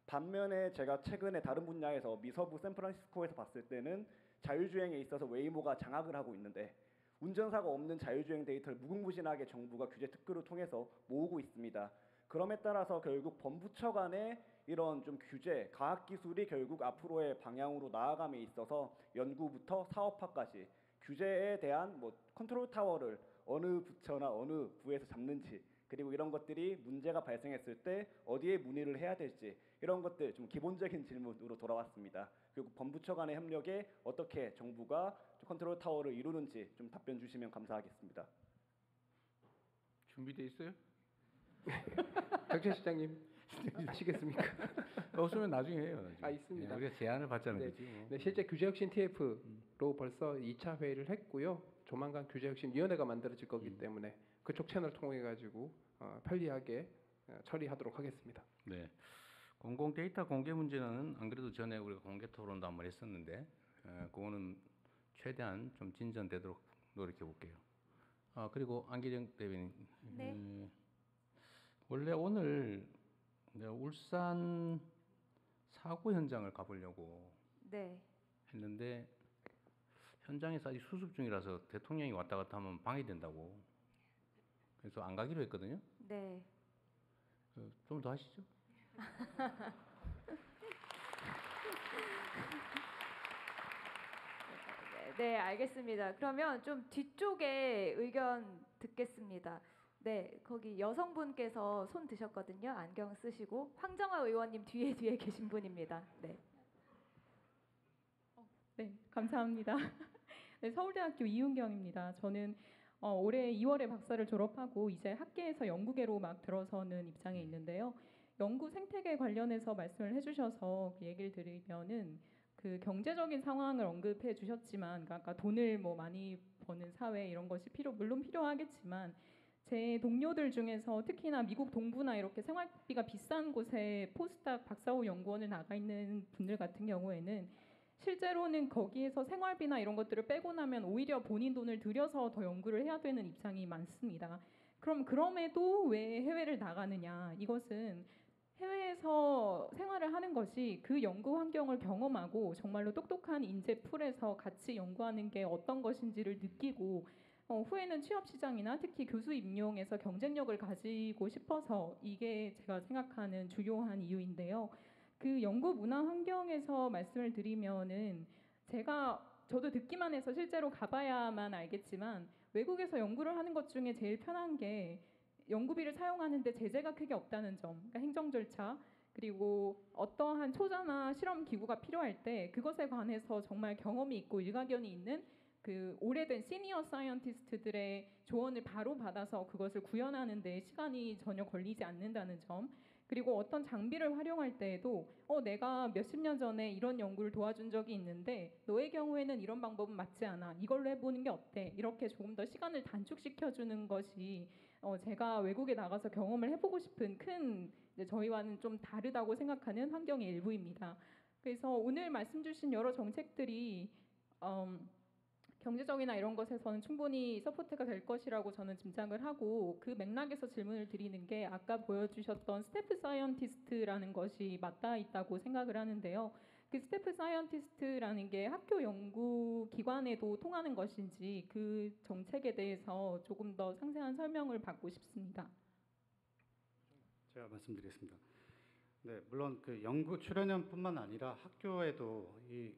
반면에 제가 최근에 다른 분야에서 미서부 샌프란시스코에서 봤을 때는 자율주행에 있어서 웨이모가 장악을 하고 있는데 운전사가 없는 자율주행 데이터를 무궁무진하게 정부가 규제 특구를 통해서 모으고 있습니다. 그럼에 따라서 결국 범부처 간의 이런 좀 규제, 과학기술이 결국 앞으로의 방향으로 나아감에 있어서 연구부터 사업화까지 규제에 대한 뭐 컨트롤 타워를 어느 부처나 어느 부에서 잡는지 그리고 이런 것들이 문제가 발생했을 때 어디에 문의를 해야 될지 이런 것들 좀 기본적인 질문으로 돌아왔습니다. 그리고 범부처 간의 협력에 어떻게 정부가 컨트롤 타워를 이루는지 좀 답변 주시면 감사하겠습니다. 준비돼 있어요? 정철 시장님 하시겠습니까? 없으면 나중에 해요. 나중에. 있습니다. 우리가 제안을 받자는 네. 거지. 뭐. 네, 실제 규제혁신 TF로 벌써 2차 회의를 했고요. 조만간 규제혁신위원회가 만들어질 거기 때문에 그쪽 채널 통해 가지고 편리하게 처리하도록 하겠습니다. 네. 공공 데이터 공개 문제는 안 그래도 전에 우리가 공개 토론도 한번 했었는데 그거는 최대한 좀 진전되도록 노력해 볼게요. 그리고 안기정 대변인. 네. 원래 오늘 내가 울산 사고 현장을 가보려고 네. 했는데 현장에서 아직 수습 중이라서 대통령이 왔다 갔다 하면 방해된다고. 그래서 안 가기로 했거든요. 네. 좀 더 하시죠. 네, 알겠습니다. 그러면 좀 뒤쪽에 의견 듣겠습니다. 네, 거기 여성분께서 손 드셨거든요. 안경 쓰시고 황정아 의원님 뒤에 계신 분입니다. 네. 네, 감사합니다. 네, 서울대학교 이윤경입니다. 저는 올해 2월에 박사를 졸업하고 이제 학계에서 연구계로 막 들어서는 입장에 있는데요. 연구 생태계 관련해서 말씀을 해주셔서 얘기를 드리면은 그 경제적인 상황을 언급해 주셨지만, 그러니까 아까 돈을 뭐 많이 버는 사회 이런 것이 물론 필요하겠지만, 제 동료들 중에서 특히나 미국 동부나 이렇게 생활비가 비싼 곳에 포스닥 박사후 연구원을 나가 있는 분들 같은 경우에는 실제로는 거기에서 생활비나 이런 것들을 빼고 나면 오히려 본인 돈을 들여서 더 연구를 해야 되는 입장이 많습니다. 그럼에도 왜 해외를 나가느냐? 이것은 해외에서 생활을 하는 것이 그 연구 환경을 경험하고 정말로 똑똑한 인재풀에서 같이 연구하는 게 어떤 것인지를 느끼고 후에는 취업 시장이나 특히 교수 임용에서 경쟁력을 가지고 싶어서 이게 제가 생각하는 주요한 이유인데요. 그 연구 문화 환경에서 말씀을 드리면은 저도 듣기만 해서 실제로 가봐야만 알겠지만 외국에서 연구를 하는 것 중에 제일 편한 게 연구비를 사용하는데 제재가 크게 없다는 점, 그러니까 행정 절차, 그리고 어떠한 초자나 실험 기구가 필요할 때 그것에 관해서 정말 경험이 있고 일가견이 있는 그 오래된 시니어 사이언티스트들의 조언을 바로 받아서 그것을 구현하는 데 시간이 전혀 걸리지 않는다는 점, 그리고 어떤 장비를 활용할 때에도 내가 몇십 년 전에 이런 연구를 도와준 적이 있는데 너의 경우에는 이런 방법은 맞지 않아. 이걸로 해보는 게 어때? 이렇게 조금 더 시간을 단축시켜주는 것이 제가 외국에 나가서 경험을 해보고 싶은 저희와는 좀 다르다고 생각하는 환경의 일부입니다. 그래서 오늘 말씀 주신 여러 정책들이 경제적이나 이런 것에서는 충분히 서포트가 될 것이라고 저는 짐작을 하고, 그 맥락에서 질문을 드리는 게 아까 보여주셨던 스태프 사이언티스트라는 것이 맞닿아 있다고 생각을 하는데요. 그 스태프 사이언티스트라는 게 학교 연구 기관에도 통하는 것인지 그 정책에 대해서 조금 더 상세한 설명을 받고 싶습니다. 제가 말씀드리겠습니다. 네, 물론 그 연구 출연연뿐만 아니라 학교에도 이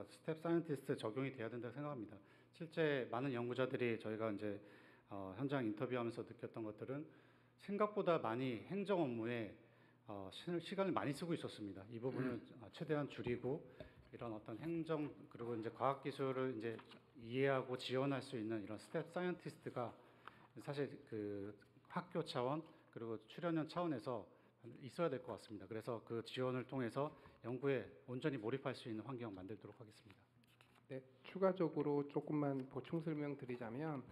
스텝 사이언티스트 적용이 돼야 된다고 생각합니다. 실제 많은 연구자들이 저희가 이제 현장 인터뷰하면서 느꼈던 것들은 생각보다 많이 행정 업무에 시간을 많이 쓰고 있었습니다. 이 부분을 최대한 줄이고 이런 어떤 행정 그리고 이제 과학 기술을 이제 이해하고 지원할 수 있는 이런 스텝 사이언티스트가 사실 그 학교 차원 그리고 출연연 차원에서 있어야 될 것 같습니다. 그래서 그 지원을 통해서 연구에 온전히 몰입할 수 있는 환경 만들도록 하겠습니다. 네, 추가적으로 조금만 보충 설명드리자면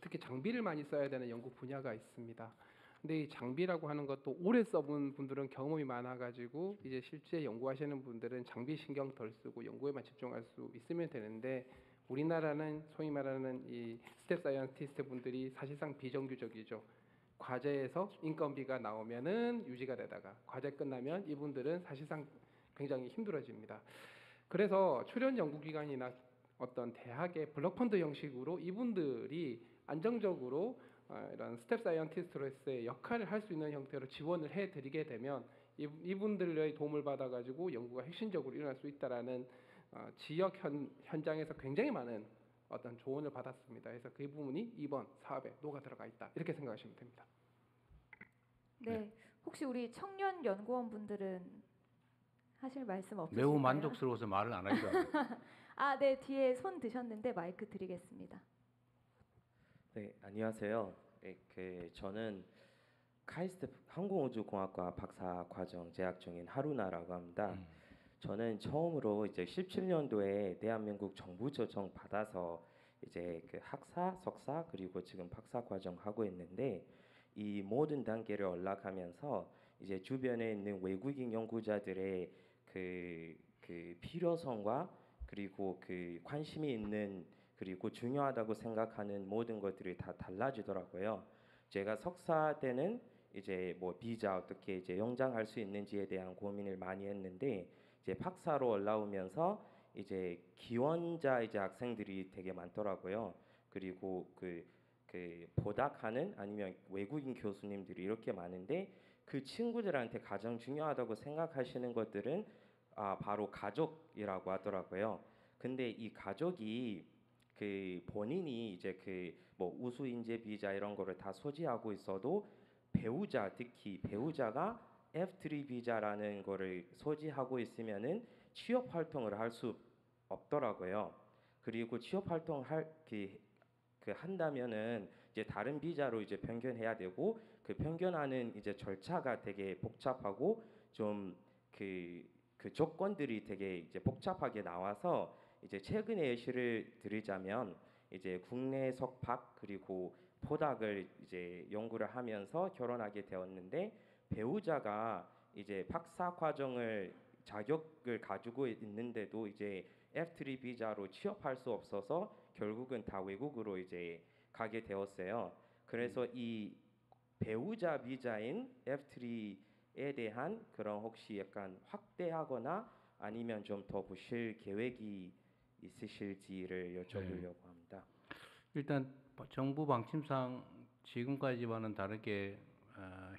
특히 장비를 많이 써야 되는 연구 분야가 있습니다. 근데 이 장비라고 하는 것도 오래 써본 분들은 경험이 많아가지고 이제 실제 연구하시는 분들은 장비 신경 덜 쓰고 연구에만 집중할 수 있으면 되는데, 우리나라는 소위 말하는 이 스텝 사이언티스트 분들이 사실상 비정규적이죠. 과제에서 인건비가 나오면은 유지가 되다가 과제 끝나면 이분들은 사실상 굉장히 힘들어집니다. 그래서 출연 연구기관이나 어떤 대학의 블록펀드 형식으로 이분들이 안정적으로 이런 스텝 사이언티스트로서의 역할을 할 수 있는 형태로 지원을 해드리게 되면 이분들의 도움을 받아가지고 연구가 핵심적으로 일어날 수 있다라는 지역 현장에서 굉장히 많은 어떤 조언을 받았습니다. 그래서 그 부분이 이번 사업에 녹아 들어가 있다, 이렇게 생각하시면 됩니다. 네, 혹시 우리 청년 연구원 분들은 하실 말씀 없으실까요? 매우 만족스러워서 말을 안 하기도 하고. 네, 뒤에 손 드셨는데 마이크 드리겠습니다. 네, 안녕하세요. 네, 저는 카이스트 항공우주공학과 박사 과정 재학 중인 하루나라고 합니다. 저는 처음으로 이제 17년도에 대한민국 정부 조정 받아서 이제 그 학사, 석사 그리고 지금 박사 과정 하고 있는데, 이 모든 단계를 올라가면서 이제 주변에 있는 외국인 연구자들의 그 필요성과 그리고 그 관심이 있는 그리고 중요하다고 생각하는 모든 것들이 다 달라지더라고요. 제가 석사 때는 이제 뭐 비자 어떻게 이제 연장할 수 있는지에 대한 고민을 많이 했는데, 이제 박사로 올라오면서 이제 기원자 이제 학생들이 되게 많더라고요. 그리고 그 보닥하는 아니면 외국인 교수님들이 이렇게 많은데, 그 친구들한테 가장 중요하다고 생각하시는 것들은 바로 가족이라고 하더라고요. 근데 이 가족이 그 본인이 이제 그 뭐 우수 인재 비자 이런 거를 다 소지하고 있어도 배우자, 특히 배우자가 F3 비자라는 거를 소지하고 있으면은 취업 활동을 할 수 없더라고요. 그리고 취업 활동 한다면은 이제 다른 비자로 이제 변경해야 되고, 그 변경하는 이제 절차가 되게 복잡하고 좀 그 조건들이 되게 이제 복잡하게 나와서, 이제 최근에 예시를 드리자면 이제 국내 석박 그리고 포닥을 이제 연구를 하면서 결혼하게 되었는데, 배우자가 이제 박사 과정을 자격을 가지고 있는데도 이제 F3 비자로 취업할 수 없어서 결국은 다 외국으로 이제 가게 되었어요. 그래서 이 배우자 비자인 F3에 대한 그런 혹시 약간 확대하거나 아니면 좀 더 보실 계획이 있으실지를 여쭤보려고 합니다. 일단 정부 방침상 지금까지와는 다르게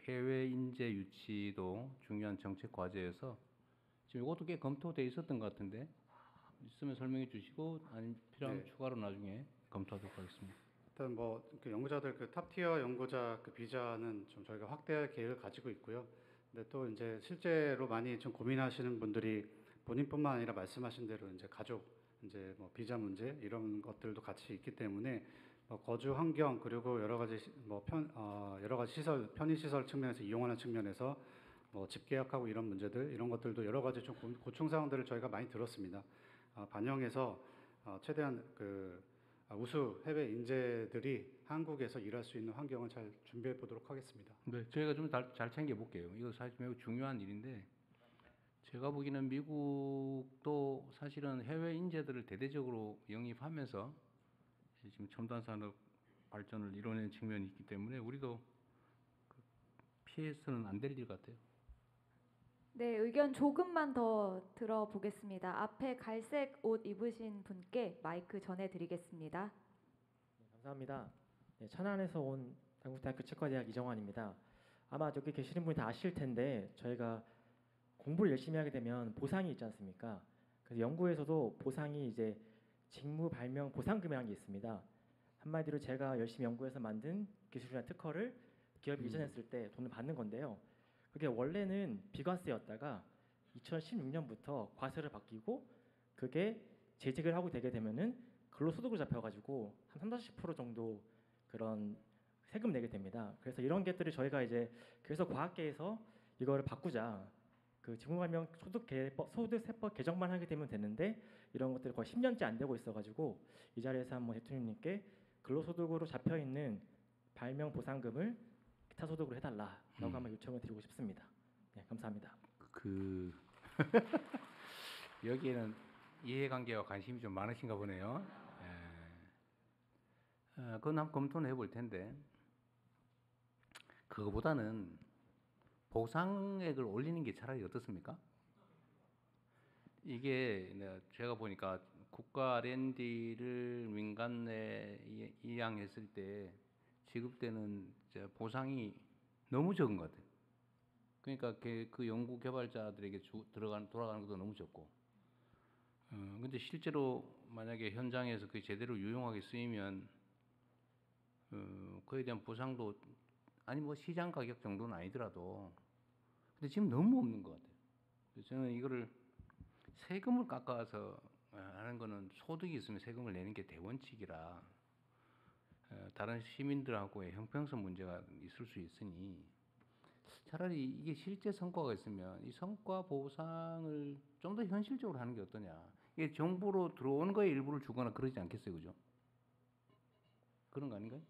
해외 인재 유치도 중요한 정책 과제여서 지금 이것도 꽤 검토돼 있었던 것 같은데, 있으면 설명해 주시고 아니면 필요하면 추가로 나중에 검토하도록 하겠습니다. 일단 뭐 그 연구자들 그 탑티어 연구자 그 비자는 좀 저희가 확대할 계획을 가지고 있고요. 근데 또 이제 실제로 많이 좀 고민하시는 분들이 본인뿐만 아니라 말씀하신 대로 이제 가족, 이제 뭐 비자 문제 이런 것들도 같이 있기 때문에 거주 환경 그리고 여러 가지 여러 가지 시설, 편의 시설 측면에서 이용하는 측면에서 뭐 집계약하고 이런 문제들 이런 것들도 여러 가지 좀 고충 사항들을 저희가 많이 들었습니다. 반영해서 최대한 그 우수 해외 인재들이 한국에서 일할 수 있는 환경을 잘 준비해 보도록 하겠습니다. 네, 저희가 좀 잘 챙겨 볼게요. 이거 사실 매우 중요한 일인데, 제가 보기에는 미국도 사실은 해외 인재들을 대대적으로 영입하면서 지금 첨단 산업 발전을 이뤄낸 측면이 있기 때문에 우리도 피해서는 안 될 일 같아요. 네, 의견 조금만 더 들어보겠습니다. 앞에 갈색 옷 입으신 분께 마이크 전해드리겠습니다. 감사합니다. 네, 천안에서 온 한국대학교 치과대학 이정환입니다. 아마 저기 계시는 분이 다 아실 텐데 저희가 공부를 열심히 하게 되면 보상이 있지 않습니까? 그래서 연구에서도 보상이 이제 직무 발명 보상금이라는 게 있습니다. 한마디로 제가 열심히 연구해서 만든 기술이나 특허를 기업이 이전했을 때 돈을 받는 건데요. 그게 원래는 비과세였다가 2016년부터 과세를 바뀌고, 그게 재직을 하고 되게 되면은 근로소득으로 잡혀가지고 한 30~40% 정도 그런 세금 내게 됩니다. 그래서 이런 것들을 저희가 이제 그래서 과학계에서 이거를 바꾸자. 그 직무발명 소득세법 개정만 하게 되면 되는데 이런 것들이 거의 10년째 안 되고 있어가지고 이 자리에서 한번 대통령님께 근로소득으로 잡혀 있는 발명 보상금을 기타 소득으로 해달라라고 한번 요청을 드리고 싶습니다. 네, 감사합니다. 여기에는 이해관계와 관심이 좀 많으신가 보네요. 그건 한번 검토는 해볼 텐데, 그거보다는 보상액을 올리는 게 차라리 어떻습니까? 이게 제가 보니까 국가 R&D를 민간 내 이양했을 때 지급되는 보상이 너무 적은 것 같아요. 그러니까 그 연구 개발자들에게 돌아가는 것도 너무 적고, 근데 실제로 만약에 현장에서 그게 제대로 유용하게 쓰이면 그에 대한 보상도 아니 뭐 시장 가격 정도는 아니더라도, 근데 지금 너무 없는 것 같아요. 그래서 저는 이거를 세금을 깎아서 하는 거는 소득이 있으면 세금을 내는 게 대원칙이라 다른 시민들하고의 형평성 문제가 있을 수 있으니 차라리 이게 실제 성과가 있으면 이 성과 보상을 좀 더 현실적으로 하는 게 어떠냐. 이게 정부로 들어오는 거에 일부를 주거나 그러지 않겠어요, 그죠? 그런 거 아닌가요?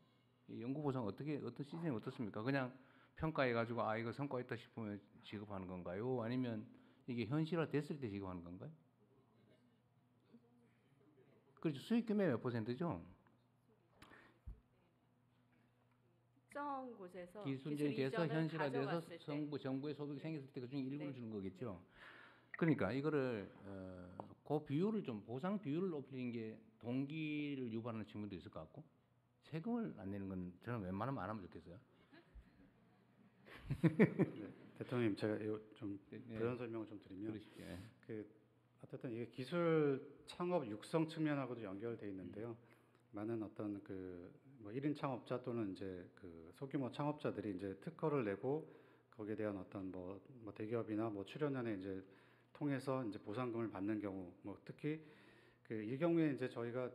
연구 보상 어떤 시스템이 어떻습니까? 그냥 평가해가지고 이거 성과 있다 싶으면 지급하는 건가요? 아니면 이게 현실화 됐을 때 지급하는 건가요? 그렇죠. 수익금의 몇 %죠? 특정 곳에서 기술적인 돼서 현실화돼서 정부의 소득이 생겼을 때 그중에 일부를 주는 거겠죠. 그러니까 이거를 그 비율을 좀 보상 비율을 높이는 게 동기를 유발하는 측면도 있을 것 같고, 세금을 안 내는 건 저는 웬만하면 안 하면 좋겠어요. 네, 대통령님 제가 좀 부연 설명을 좀 드리면, 어쨌든 이게 기술 창업 육성 측면하고도 연결돼 있는데요. 많은 어떤 뭐 1인 창업자 또는 이제 소규모 창업자들이 이제 특허를 내고 거기에 대한 어떤 뭐 대기업이나 뭐 출연연에 이제 통해서 이제 보상금을 받는 경우, 뭐 특히 이 경우에 이제 저희가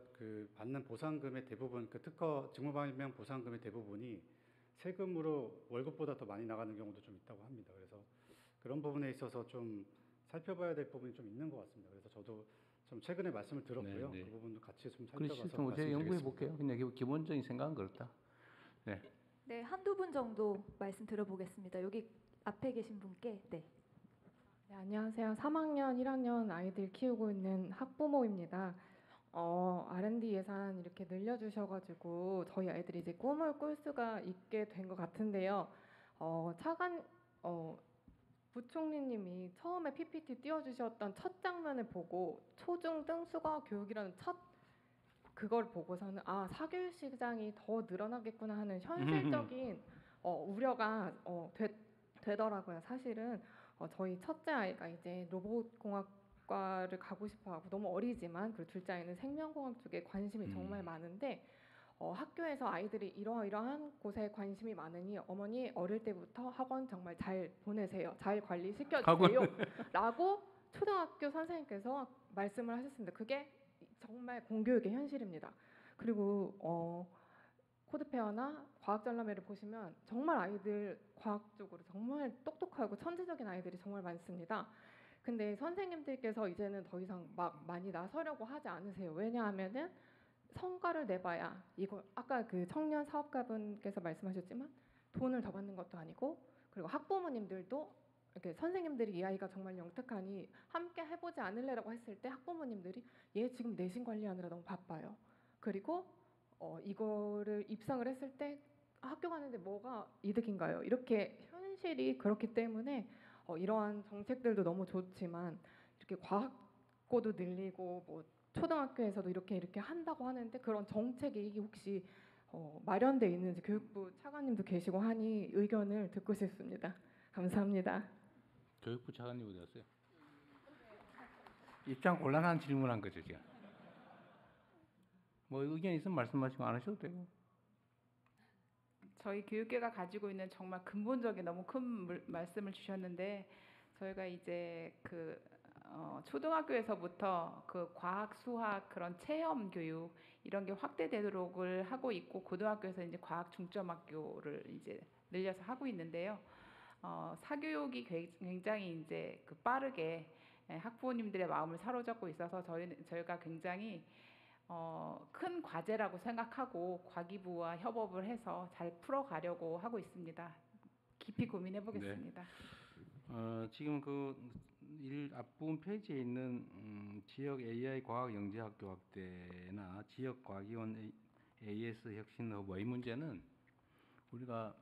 받는 보상금의 대부분 특허 직무방해명 보상금의 대부분이 세금으로 월급보다 더 많이 나가는 경우도 좀 있다고 합니다. 그래서 그런 부분에 있어서 좀 살펴봐야 될 부분이 좀 있는 것 같습니다. 그래서 저도 좀 최근에 말씀을 들었고요. 네, 네. 그 부분도 같이 좀 그런 살펴봐서 시스템 제가 연구해 말씀드리겠습니다. 볼게요. 그냥 기본적인 생각은 그렇다. 네. 네, 한두 분 정도 말씀 들어보겠습니다. 여기 앞에 계신 분께. 네. 네, 안녕하세요. 3학년, 1학년 아이들 키우고 있는 학부모입니다. R&D 예산 이렇게 늘려주셔가지고 저희 아이들이 이제 꿈을 꿀 수가 있게 된 것 같은데요. 부총리님이 처음에 PPT 띄워주셨던 첫 장면을 보고 초중등 수거 교육이라는 첫 그걸 보고서는 사교육 시장이 더 늘어나겠구나 하는 현실적인 우려가 되더라고요. 사실은 저희 첫째 아이가 이제 로봇공학과를 가고 싶어하고 너무 어리지만 그리고 둘째 아이는 생명공학 쪽에 관심이 정말 많은데 학교에서 아이들이 이러이러한 곳에 관심이 많으니 어머니 어릴 때부터 학원 정말 잘 보내세요. 잘 관리시켜주세요. 라고 초등학교 선생님께서 말씀을 하셨습니다. 그게 정말 공교육의 현실입니다. 그리고 코드페어나 과학전람회를 보시면 정말 아이들 과학적으로 정말 똑똑하고 천재적인 아이들이 정말 많습니다. 근데 선생님들께서 이제는 더 이상 막 많이 나서려고 하지 않으세요. 왜냐하면은 성과를 내봐야 이거 아까 그 청년 사업가분께서 말씀하셨지만 돈을 더 받는 것도 아니고 그리고 학부모님들도 이렇게 선생님들이 이 아이가 정말 영특하니 함께 해보지 않을래라고 했을 때 학부모님들이 얘 지금 내신 관리하느라 너무 바빠요. 그리고 이거를 입상을 했을 때 학교 가는데 뭐가 이득인가요? 이렇게 현실이 그렇기 때문에 이러한 정책들도 너무 좋지만 이렇게 과학고도 늘리고 뭐 초등학교에서도 이렇게 한다고 하는데 그런 정책이 혹시 마련돼 있는지 교육부 차관님도 계시고 하니 의견을 듣고 싶습니다. 감사합니다. 교육부 차관님 어디 갔어요? 입장 곤란한 질문한 거죠, 지금. 뭐 의견 있으면 말씀하시고 안 하셔도 되고. 저희 교육계가 가지고 있는 정말 근본적인 너무 큰 말씀을 주셨는데 저희가 이제 초등학교에서부터 과학, 수학 그런 체험 교육 이런 게 확대되도록을 하고 있고 고등학교에서 이제 과학 중점 학교를 이제 늘려서 하고 있는데요. 사교육이 굉장히 이제 빠르게 학부모님들의 마음을 사로잡고 있어서 저희가 굉장히 큰 과제라고 생각하고 과기부와 협업을 해서 잘 풀어가려고 하고 있습니다. 깊이 고민해 보겠습니다. 네. 지금 앞부분 페이지에 있는 지역 AI 과학 영재학교 확대나 지역 과기원 AS 혁신 허브 이 문제는 우리가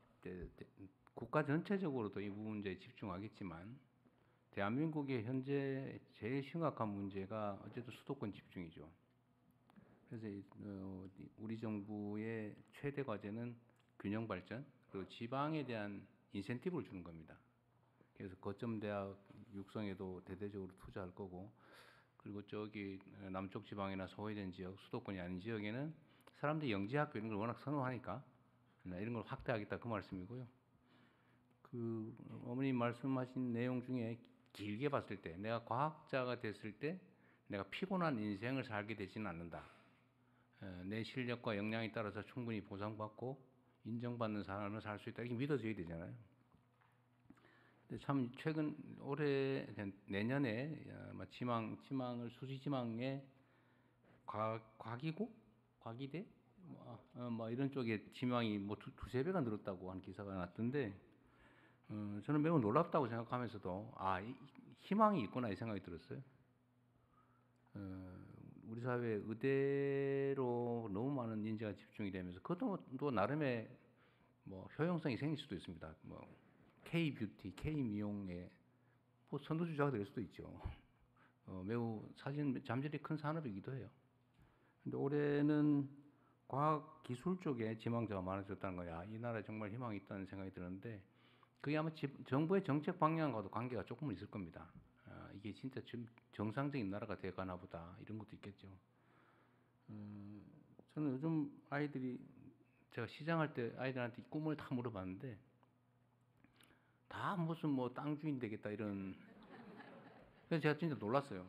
국가 전체적으로도 이 문제에 집중하겠지만 대한민국의 현재 제일 심각한 문제가 어쨌든 수도권 집중이죠. 그래서 우리 정부의 최대 과제는 균형 발전 그리고 지방에 대한 인센티브를 주는 겁니다. 그래서 거점 대학 육성에도 대대적으로 투자할 거고 그리고 저기 남쪽 지방이나 소외된 지역 수도권이 아닌 지역에는 사람들이 영재학교 이런 걸 워낙 선호하니까 이런 걸 확대하겠다 그 말씀이고요. 어머님 말씀하신 내용 중에 길게 봤을 때 내가 과학자가 됐을 때 내가 피곤한 인생을 살게 되지는 않는다. 내 실력과 역량에 따라서 충분히 보상받고 인정받는 삶을 살 수 있다. 이렇게 믿어져야 되잖아요. 근데 참 최근 올해 내년에 지망을 수시지망에 과기고 과기대 뭐 이런 쪽에 지망이 뭐 두세 배가 늘었다고 한 기사가 났던데 저는 매우 놀랍다고 생각하면서도 희망이 있구나 이 생각이 들었어요. 우리 사회 의대로 너무 많은 인재가 집중이 되면서 그것도 또 나름의 뭐 효용성이 생길 수도 있습니다. 뭐 K-뷰티, K-미용의 뭐 선두주자가 될 수도 있죠. 매우 잠재력이 큰 산업이기도 해요. 근데 올해는 과학 기술 쪽에 지망자가 많아졌다는 거야. 이 나라에 정말 희망이 있다는 생각이 드는데 그게 아마 정부의 정책 방향과도 관계가 조금은 있을 겁니다. 이게 진짜 정상적인 나라가 돼가나 보다 이런 것도 있겠죠. 저는 요즘 아이들이 제가 시장할 때 아이들한테 꿈을 다 물어봤는데 다 무슨 뭐 땅 주인 되겠다 이런. 그래서 제가 진짜 놀랐어요.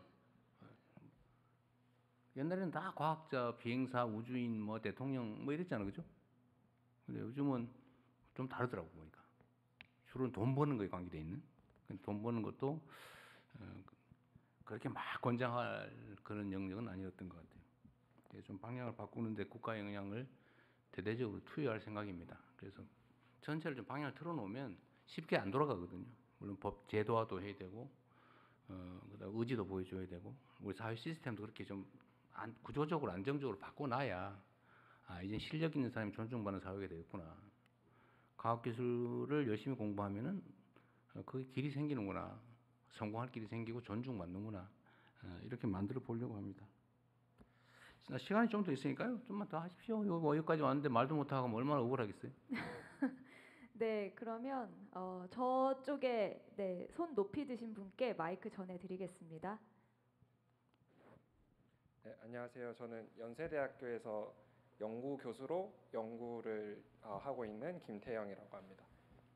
옛날에는 다 과학자, 비행사, 우주인, 뭐 대통령 뭐 이랬잖아요, 그죠? 근데 요즘은 좀 다르더라고 보니까. 주로 돈 버는 거에 관계돼 있는. 돈 버는 것도 그렇게 막 권장할 그런 영역은 아니었던 것 같아요. 좀 방향을 바꾸는데 국가 영향을 대대적으로 투여할 생각입니다. 그래서 전체를 좀 방향을 틀어놓으면 쉽게 안 돌아가거든요. 물론 법 제도화도 해야 되고, 그다음 의지도 보여줘야 되고, 우리 사회 시스템도 그렇게 좀 구조적으로 안정적으로 바꿔놔야 이제 실력 있는 사람이 존중받는 사회가 되겠구나. 과학기술을 열심히 공부하면은 그게 길이 생기는구나. 성공할 길이 생기고 존중받는구나. 이렇게 만들어 보려고 합니다. 시간이 좀 더 있으니까요. 좀만 더 하십시오. 여기까지 왔는데 말도 못하고 얼마나 억울하겠어요. 네, 그러면 저쪽에 네, 손 높이 드신 분께 마이크 전해드리겠습니다. 네, 안녕하세요. 저는 연세대학교에서 연구 교수로 연구를 하고 있는 김태영이라고 합니다.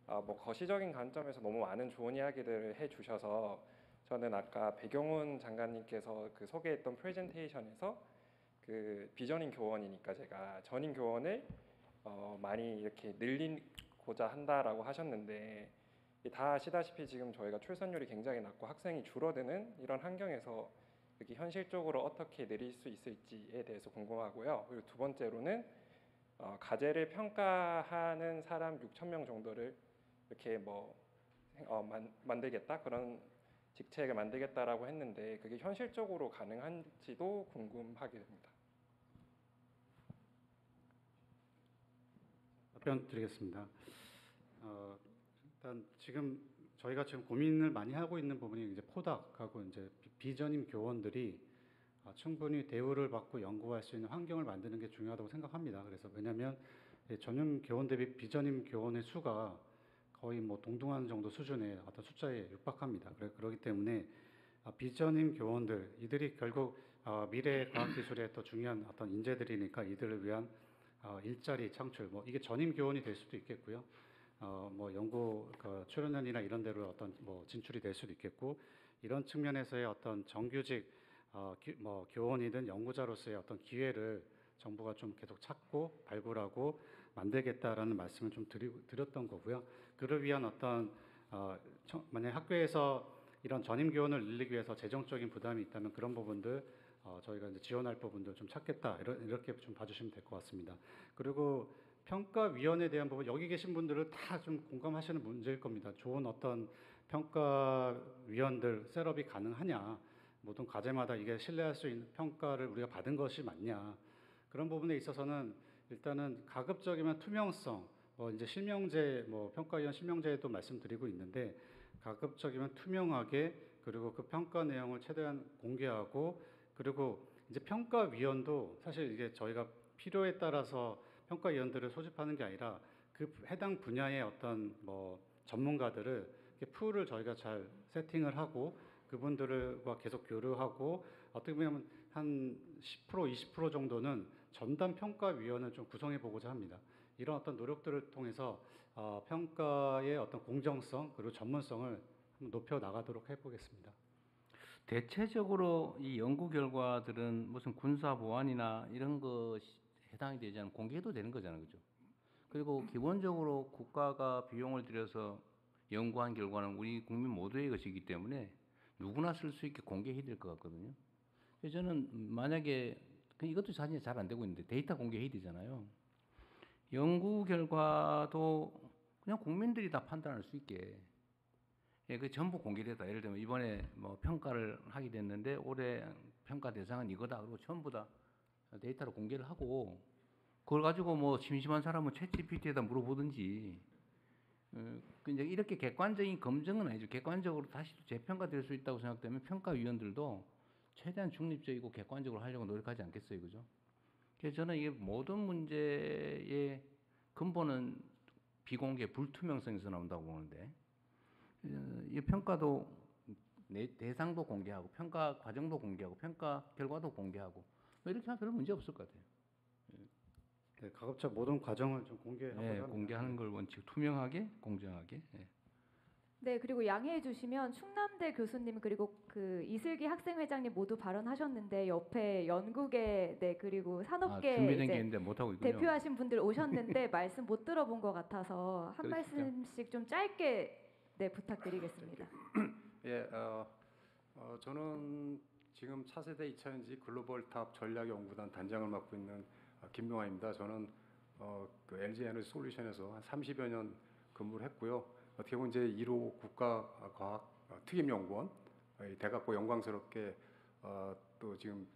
뭐 거시적인 관점에서 너무 많은 좋은 이야기들을 해주셔서 저는 아까 배경훈 장관님께서 그 소개했던 프레젠테이션에서 그 비전인 교원이니까 제가 전인 교원을 많이 이렇게 늘리고자 한다라고 하셨는데 다 아시다시피 지금 저희가 출산율이 굉장히 낮고 학생이 줄어드는 이런 환경에서 여기 현실적으로 어떻게 늘릴 수 있을지에 대해서 궁금하고요. 그리고 두 번째로는 가제를 평가하는 사람 6,000명 정도를 이렇게 만들겠다 그런 직책을 만들겠다라고 했는데 그게 현실적으로 가능한지도 궁금하게 됩니다. 답변 드리겠습니다. 일단 지금 저희가 지금 고민을 많이 하고 있는 부분이 이제 포닥하고 이제 비전임 교원들이 충분히 대우를 받고 연구할 수 있는 환경을 만드는 게 중요하다고 생각합니다. 그래서 왜냐하면 전임 교원 대비 비전임 교원의 수가 거의 뭐 동등한 정도 수준의 어떤 숫자에 육박합니다. 그렇기 때문에 비전임 교원들 이들이 결국 미래 과학기술의 또 중요한 어떤 인재들이니까 이들을 위한 일자리 창출 뭐 이게 전임 교원이 될 수도 있겠고요. 뭐 연구 출연연이나 이런 데로 어떤 뭐 진출이 될 수도 있겠고 이런 측면에서의 어떤 정규직 뭐 교원이든 연구자로서의 어떤 기회를 정부가 좀 계속 찾고 발굴하고 만들겠다라는 말씀을 좀 드렸던 거고요. 그를 위한 어떤 만약 학교에서 이런 전임 교원을 늘리기 위해서 재정적인 부담이 있다면 그런 부분들 저희가 이제 지원할 부분들 좀 찾겠다 이렇게 좀 봐주시면 될 것 같습니다. 그리고 평가위원회에 대한 부분 여기 계신 분들은 다 좀 공감하시는 문제일 겁니다. 좋은 어떤 평가위원들 셋업이 가능하냐, 모든 과제마다 이게 신뢰할 수 있는 평가를 우리가 받은 것이 맞냐 그런 부분에 있어서는 일단은 가급적이면 투명성, 이제 실명제, 평가위원 실명제도 말씀드리고 있는데 가급적이면 투명하게 그리고 그 평가 내용을 최대한 공개하고 그리고 이제 평가위원도 사실 이게 저희가 필요에 따라서 평가위원들을 소집하는 게 아니라 그 해당 분야의 어떤 전문가들을 풀을 저희가 잘 세팅을 하고 그분들과 계속 교류하고 어떻게 보면 한 10% 20% 정도는 전담 평가위원을 좀 구성해 보고자 합니다. 이런 어떤 노력들을 통해서 평가의 어떤 공정성 그리고 전문성을 한번 높여 나가도록 해보겠습니다. 대체적으로 이 연구 결과들은 무슨 군사 보안이나 이런 것이 해당이 되지 않으면 공개해도 되는 거잖아요, 그죠? 그리고 기본적으로 국가가 비용을 들여서 연구한 결과는 우리 국민 모두의 것이기 때문에 누구나 쓸 수 있게 공개해야 될 것 같거든요. 그래서 저는 만약에 이것도 사실 잘 안 되고 있는데 데이터 공개해야 되잖아요. 연구 결과도 그냥 국민들이 다 판단할 수 있게 그 전부 공개되다. 예를 들면 이번에 평가를 하게 됐는데 올해 평가 대상은 이거다. 그리고 전부 다 데이터로 공개를 하고 그걸 가지고 심심한 사람은 챗GPT에다 물어보든지 이제 이렇게 객관적인 검증은 아니죠. 객관적으로 다시 재평가될 수 있다고 생각되면 평가위원들도 최대한 중립적이고 객관적으로 하려고 노력하지 않겠어요, 그죠? 그래서 저는 이게 모든 문제의 근본은 비공개, 불투명성에서 나온다고 보는데 이 평가도 대상도 공개하고 평가 과정도 공개하고 평가 결과도 공개하고 이렇게 하면 별 문제 없을 것 같아요. 네, 가급적 모든 과정을 좀 공개하고자 네, 합니다. 공개하는 걸 원칙 투명하게 공정하게. 예. 네, 그리고 양해해 주시면 충남대 교수님 그리고 그 이슬기 학생회장님 모두 발언하셨는데 옆에 연구계 네 그리고 산업계 준비된 이제 게 있는데 못 하고 있군요. 대표하신 분들 오셨는데 말씀 못 들어본 것 같아서 한 그러시죠. 말씀씩 좀 짧게 네 부탁드리겠습니다. 예, 저는 지금 차세대 2차전지 글로벌 탑 전략연구단 단장을 맡고 있는 김명환입니다. 저는 그 LG 에너지 솔루션에서 한 30여 년 근무를 했고요. 어떻게 보면 이제 1호 국가과학 특임연구원 대각고 영광스럽게 또 지금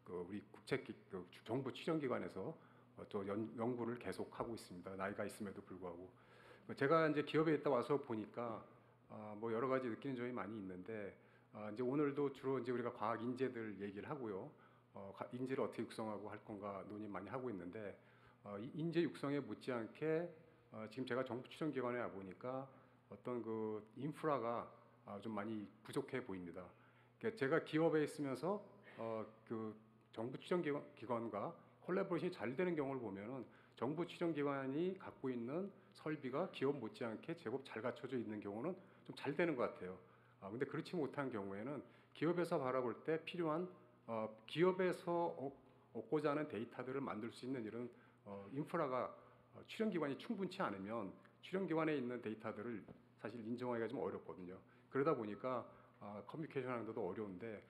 우리 정부 출연기관에서 또 연구를 계속하고 있습니다. 나이가 있음에도 불구하고 제가 이제 기업에 있다 와서 보니까 뭐 여러 가지 느끼는 점이 많이 있는데 이제 오늘도 주로 이제 우리가 과학 인재들 얘기를 하고요. 인재를 어떻게 육성하고 할 건가 논의 많이 하고 있는데 이 인재 육성에 못지않게 지금 제가 정부 출연기관에 와 보니까 어떤 그 인프라가 좀 많이 부족해 보입니다. 그러니까 제가 기업에 있으면서 그 정부 출연기관과 콜라보레이션이 잘 되는 경우를 보면은 정부 출연기관이 갖고 있는 설비가 기업 못지않게 제법 잘 갖춰져 있는 경우는 좀 잘 되는 것 같아요. 근데 그렇지 못한 경우에는 기업에서 바라볼 때 필요한 기업에서 얻고자 하는 데이터들을 만들 수 있는 이런 인프라가 출연기관이 충분치 않으면 출연기관에 있는 데이터들을 사실 인정하기가 좀 어렵거든요. 그러다 보니까 커뮤니케이션 하는 것도 어려운데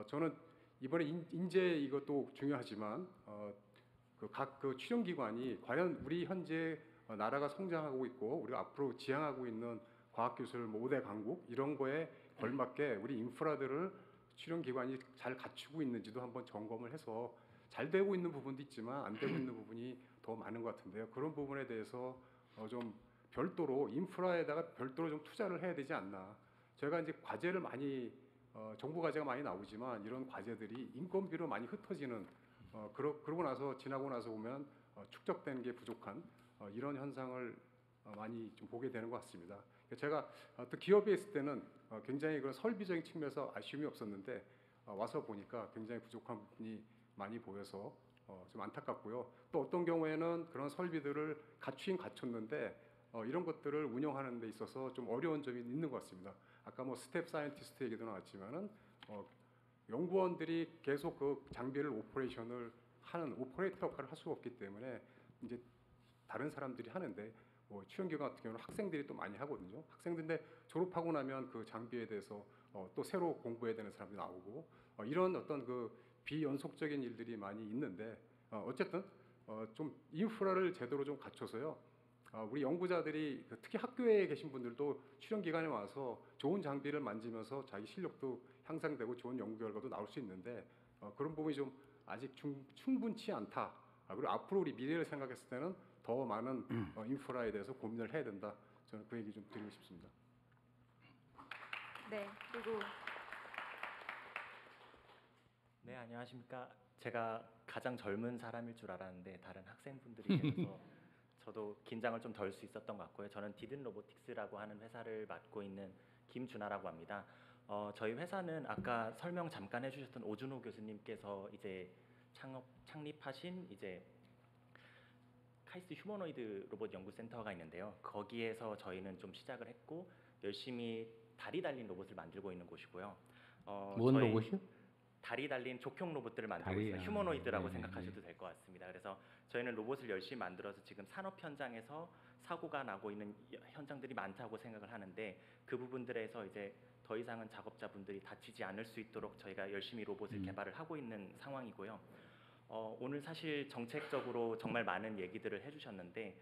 저는 이번에 인재 이것도 중요하지만 각 출연기관이 과연 우리 현재 나라가 성장하고 있고 우리가 앞으로 지향하고 있는 과학기술 5대 강국 이런 거에 걸맞게 우리 인프라들을 출연기관이 잘 갖추고 있는지도 한번 점검을 해서 잘 되고 있는 부분도 있지만 안 되고 있는 부분이 더 많은 것 같은데요. 그런 부분에 대해서 좀 별도로 인프라에다가 별도로 좀 투자를 해야 되지 않나. 제가 이제 과제를 많이 정부 과제가 많이 나오지만 이런 과제들이 인건비로 많이 흩어지는 그러고 나서 지나고 나서 보면 축적된 게 부족한 이런 현상을 많이 좀 보게 되는 것 같습니다. 제가 또 기업에 있을 때는 굉장히 그런 설비적인 측면에서 아쉬움이 없었는데 와서 보니까 굉장히 부족한 부분이 많이 보여서 좀 안타깝고요. 또 어떤 경우에는 그런 설비들을 갖추긴 갖췄는데 이런 것들을 운영하는 데 있어서 좀 어려운 점이 있는 것 같습니다. 아까 뭐 스텝 사이언티스트 얘기도 나왔지만은 연구원들이 계속 그 장비를 오퍼레이션을 하는 오퍼레이터 역할을 할 수가 없기 때문에 이제 다른 사람들이 하는데 뭐 취업기관 같은 경우는 학생들이 또 많이 하거든요. 학생들인데 졸업하고 나면 그 장비에 대해서 또 새로 공부해야 되는 사람들이 나오고 이런 어떤 그 비연속적인 일들이 많이 있는데 어쨌든 좀 인프라를 제대로 좀 갖춰서요. 우리 연구자들이 특히 학교에 계신 분들도 출연기관에 와서 좋은 장비를 만지면서 자기 실력도 향상되고 좋은 연구 결과도 나올 수 있는데 그런 부분이 좀 아직 충분치 않다. 그리고 앞으로 우리 미래를 생각했을 때는 더 많은 인프라에 대해서 고민을 해야 된다. 저는 그 얘기 좀 드리고 싶습니다. 네, 그리고 네, 안녕하십니까. 제가 가장 젊은 사람일 줄 알았는데 다른 학생분들이 계셔서 저도 긴장을 좀 덜 수 있었던 것 같고요. 저는 디든 로보틱스라고 하는 회사를 맡고 있는 김준하라고 합니다. 저희 회사는 아까 설명 잠깐 해주셨던 오준호 교수님께서 이제 창립하신 이제 카이스트 휴머노이드 로봇 연구센터가 있는데요. 거기에서 저희는 좀 시작을 했고 열심히 다리 달린 로봇을 만들고 있는 곳이고요. 뭔 로봇이요? 다리 달린 족형 로봇들을 만들고 다리, 있어요. 휴머노이드라고 네네네. 생각하셔도 될 것 같습니다. 그래서 저희는 로봇을 열심히 만들어서 지금 산업 현장에서 사고가 나고 있는 현장들이 많다고 생각을 하는데 그 부분들에서 이제 더 이상은 작업자분들이 다치지 않을 수 있도록 저희가 열심히 로봇을 개발을 하고 있는 상황이고요. 오늘 사실 정책적으로 정말 많은 얘기들을 해주셨는데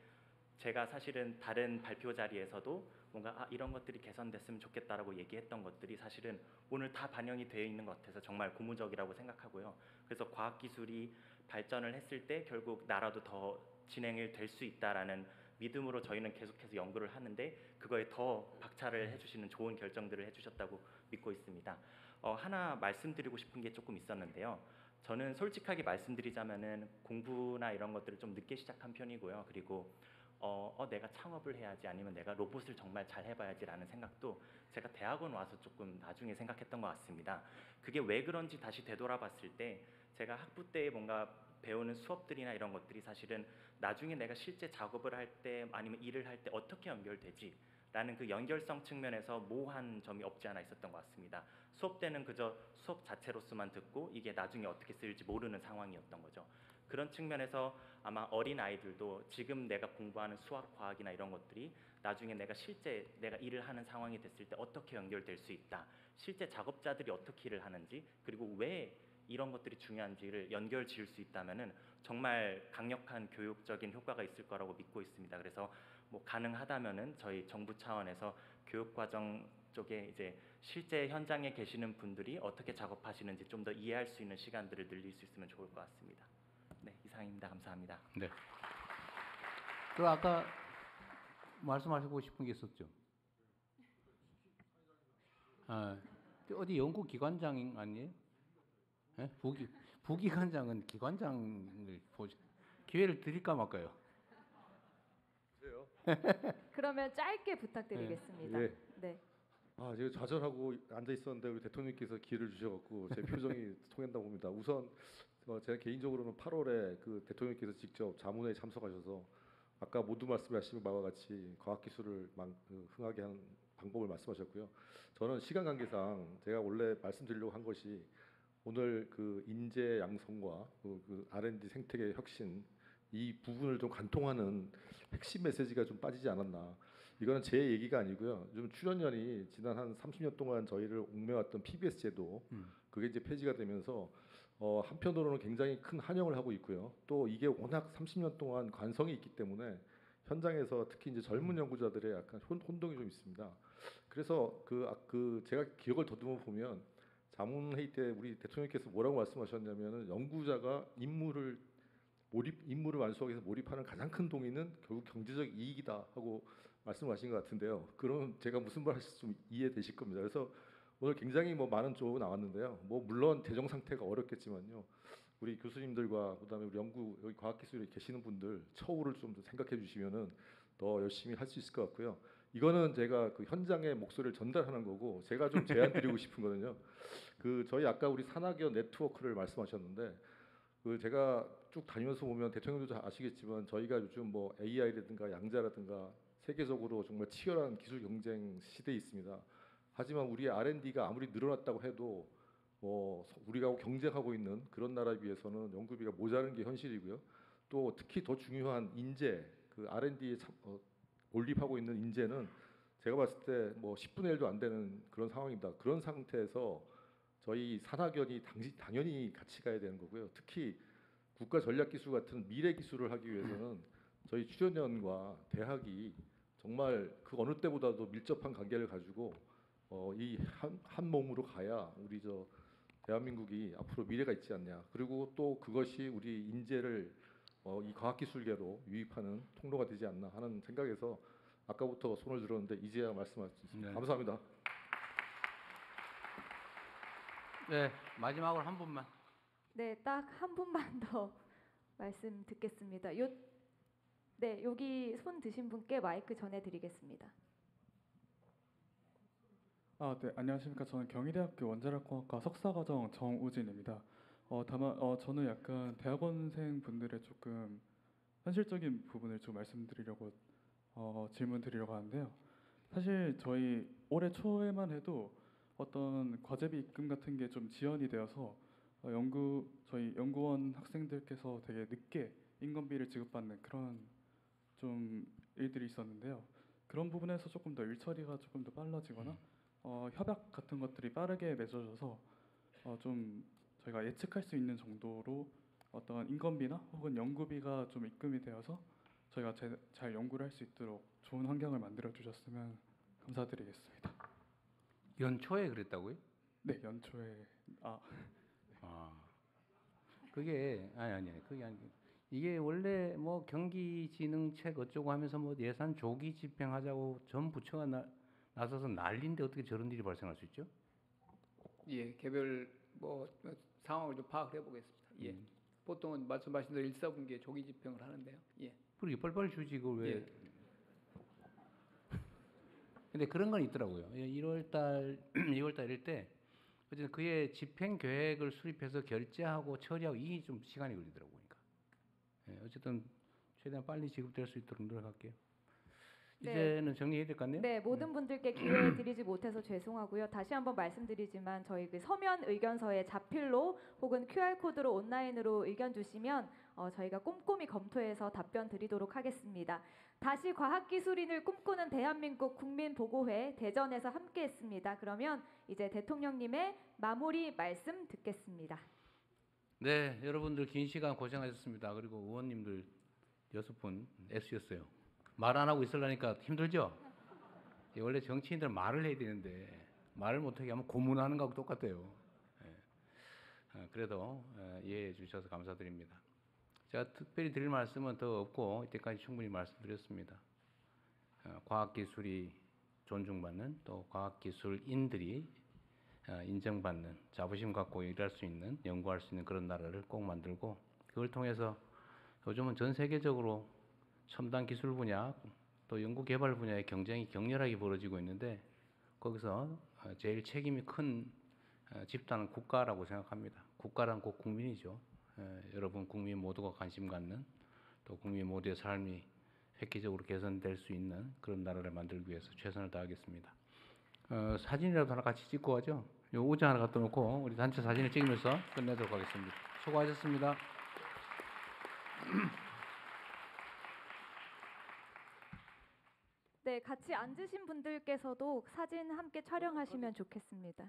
제가 사실은 다른 발표 자리에서도 뭔가 이런 것들이 개선됐으면 좋겠다라고 얘기했던 것들이 사실은 오늘 다 반영이 되어 있는 것 같아서 정말 고무적이라고 생각하고요. 그래서 과학기술이 발전을 했을 때 결국 나라도 더 진행이 될 수 있다라는 믿음으로 저희는 계속해서 연구를 하는데 그거에 더 박차를 해주시는 좋은 결정들을 해주셨다고 믿고 있습니다. 하나 말씀드리고 싶은 게 조금 있었는데요. 저는 솔직하게 말씀드리자면은 공부나 이런 것들을 좀 늦게 시작한 편이고요. 그리고 내가 창업을 해야지 아니면 내가 로봇을 정말 잘 해봐야지라는 생각도 제가 대학원 와서 조금 나중에 생각했던 것 같습니다. 그게 왜 그런지 다시 되돌아봤을 때 제가 학부 때 뭔가 배우는 수업들이나 이런 것들이 사실은 나중에 내가 실제 작업을 할 때 아니면 일을 할 때 어떻게 연결되지? 라는 그 연결성 측면에서 모호한 점이 없지 않아 있었던 것 같습니다. 수업 때는 그저 수업 자체로서만 듣고 이게 나중에 어떻게 쓰일지 모르는 상황이었던 거죠. 그런 측면에서 아마 어린 아이들도 지금 내가 공부하는 수학, 과학이나 이런 것들이 나중에 내가 실제 내가 일을 하는 상황이 됐을 때 어떻게 연결될 수 있다. 실제 작업자들이 어떻게 일을 하는지 그리고 왜 이런 것들이 중요한지를 연결 지을 수 있다면은 정말 강력한 교육적인 효과가 있을 거라고 믿고 있습니다. 그래서 뭐 가능하다면은 저희 정부 차원에서 교육 과정 쪽에 이제 실제 현장에 계시는 분들이 어떻게 작업하시는지 좀 더 이해할 수 있는 시간들을 늘릴 수 있으면 좋을 것 같습니다. 네, 이상입니다. 감사합니다. 네. 그 아까 말씀하시고 싶은 게 있었죠. 아, 어디 연구 기관장 아니에요? 예? 부기관장은 기관장을 기회를 드릴까 말까요? 그러면 짧게 부탁드리겠습니다. 예. 네. 아, 제가 좌절하고 앉아 있었는데 우리 대통령께서 기회를 주셔갖고 제 표정이 통한다고 봅니다. 우선 제가 개인적으로는 8월에 그 대통령께서 직접 자문회에 참석하셔서 아까 모두 말씀하신 바와 같이 과학기술을 흥하게 하는 방법을 말씀하셨고요. 저는 시간 관계상 제가 원래 말씀드리려고 한 것이 오늘 그 인재 양성과 그 R&D 생태계 혁신 이 부분을 좀 관통하는 핵심 메시지가 좀 빠지지 않았나. 이거는 제 얘기가 아니고요. 좀 출연연이 지난 한 30년 동안 저희를 옥매왔던 PBS 제도 그게 이제 폐지가 되면서 한편으로는 굉장히 큰 환영을 하고 있고요. 또 이게 워낙 30년 동안 관성이 있기 때문에 현장에서 특히 이제 젊은 연구자들의 약간 혼동이 좀 있습니다. 그래서 제가 기억을 더듬어 보면 자문회의 때 우리 대통령께서 뭐라고 말씀하셨냐면은 연구자가 임무를 완수하기 위해서 몰입하는 가장 큰 동의는 결국 경제적 이익이다 하고 말씀하신 것 같은데요. 그럼 제가 무슨 말 하실지 좀 이해되실 겁니다. 그래서 오늘 굉장히 많은 조언이 나왔는데요. 물론 재정 상태가 어렵겠지만요. 우리 교수님들과 그다음에 우리 여기 과학기술에 계시는 분들 처우를 좀 생각해 주시면은 더 열심히 할 수 있을 것 같고요. 이거는 제가 그 현장의 목소리를 전달하는 거고 제가 좀 제안 드리고 싶은 거는요. 저희 아까 우리 산학연 네트워크를 말씀하셨는데 제가 쭉 다니면서 보면 대통령도 잘 아시겠지만 저희가 요즘 AI라든가 양자라든가 세계적으로 정말 치열한 기술 경쟁 시대에 있습니다. 하지만 우리의 R&D가 아무리 늘어났다고 해도 우리가 경쟁하고 있는 그런 나라에 비해서는 연구비가 모자른 게 현실이고요. 또 특히 더 중요한 인재, 그 R&D에 몰입하고 있는 인재는 제가 봤을 때 10분의 1도 안 되는 그런 상황입니다. 그런 상태에서 저희 산학연이 당연히 같이 가야 되는 거고요. 특히 국가전략기술 같은 미래 기술을 하기 위해서는 저희 출연연과 대학이 정말 그 어느 때보다도 밀접한 관계를 가지고 이 한 몸으로 가야 우리 대한민국이 앞으로 미래가 있지 않냐. 그리고 또 그것이 우리 인재를 이 과학기술계로 유입하는 통로가 되지 않나 하는 생각에서 아까부터 손을 들었는데 이제야 말씀하셨습니다. 네. 감사합니다. 네, 마지막으로 한 분만. 네, 딱 한 분만 더 말씀 듣겠습니다. 네, 여기 손 드신 분께 마이크 전해드리겠습니다. 네, 안녕하십니까. 저는 경희대학교 원자력공학과 석사과정 정우진입니다. 다만 저는 약간 대학원생 분들의 조금 현실적인 부분을 좀 말씀드리려고 질문 드리려고 하는데요. 사실 저희 올해 초에만 해도 어떤 과제비 입금 같은 게 좀 지연이 되어서 저희 연구원 학생들께서 되게 늦게 인건비를 지급받는 그런 좀 일들이 있었는데요. 그런 부분에서 조금 더 일 처리가 조금 더 빨라지거나 협약 같은 것들이 빠르게 맺어져서 좀 저희가 예측할 수 있는 정도로 어떤 인건비나 혹은 연구비가 좀 입금이 되어서 저희가 잘 연구를 할 수 있도록 좋은 환경을 만들어 주셨으면 감사드리겠습니다. 연초에 그랬다고요? 네, 연초에 그게 그게 아니고 이게 원래 경기지능책 어쩌고 하면서 예산 조기 집행하자고 전 부처가 나서서 난리인데 어떻게 저런 일이 발생할 수 있죠? 예, 개별 상황을 좀 파악을 해보겠습니다. 예, 보통은 말씀하신 대로 1사분기에 조기 집행을 하는데요. 예. 그러게 빨리빨리 주지 그걸 왜? 예. 근데 그런 건 있더라고요. 1월달, 2월달 이럴 때 어쨌든 그의 집행 계획을 수립해서 결제하고 처리하고 이게 좀 시간이 걸리더라고요. 그러니까. 어쨌든 최대한 빨리 지급될 수 있도록 노력할게요. 네. 이제는 정리해야 될 것 같네요. 네, 모든 분들께 기회 드리지 못해서 죄송하고요. 다시 한번 말씀드리지만 저희 그 서면 의견서에 자필로 혹은 QR코드로 온라인으로 의견 주시면 저희가 꼼꼼히 검토해서 답변 드리도록 하겠습니다. 다시 과학기술인을 꿈꾸는 대한민국 국민보고회 대전에서 함께했습니다. 그러면 이제 대통령님의 마무리 말씀 듣겠습니다. 네, 여러분들 긴 시간 고생하셨습니다. 그리고 의원님들 6분 애쓰셨어요. 말 안 하고 있으려니까 힘들죠? 원래 정치인들 말을 해야 되는데 말을 못하게 하면 고문하는 거하고 똑같아요. 그래도 이해해 주셔서 감사드립니다. 제가 특별히 드릴 말씀은 더 없고 이때까지 충분히 말씀드렸습니다. 과학기술이 존중받는 또 과학기술인들이 인정받는 자부심 갖고 일할 수 있는 연구할 수 있는 그런 나라를 꼭 만들고 그걸 통해서 요즘은 전 세계적으로 첨단 기술 분야 또 연구 개발 분야의 경쟁이 격렬하게 벌어지고 있는데 거기서 제일 책임이 큰 집단은 국가라고 생각합니다. 국가란 곧 국민이죠. 여러분 국민 모두가 관심 갖는 또 국민 모두의 삶이 획기적으로 개선될 수 있는 그런 나라를 만들기 위해서 최선을 다하겠습니다. 사진이라도 하나 같이 찍고 가죠. 요 우자 하나 갖다 놓고 우리 단체 사진을 찍으면서 끝내도록 하겠습니다. 수고하셨습니다. 네, 같이 앉으신 분들께서도 사진 함께 촬영하시면 좋겠습니다.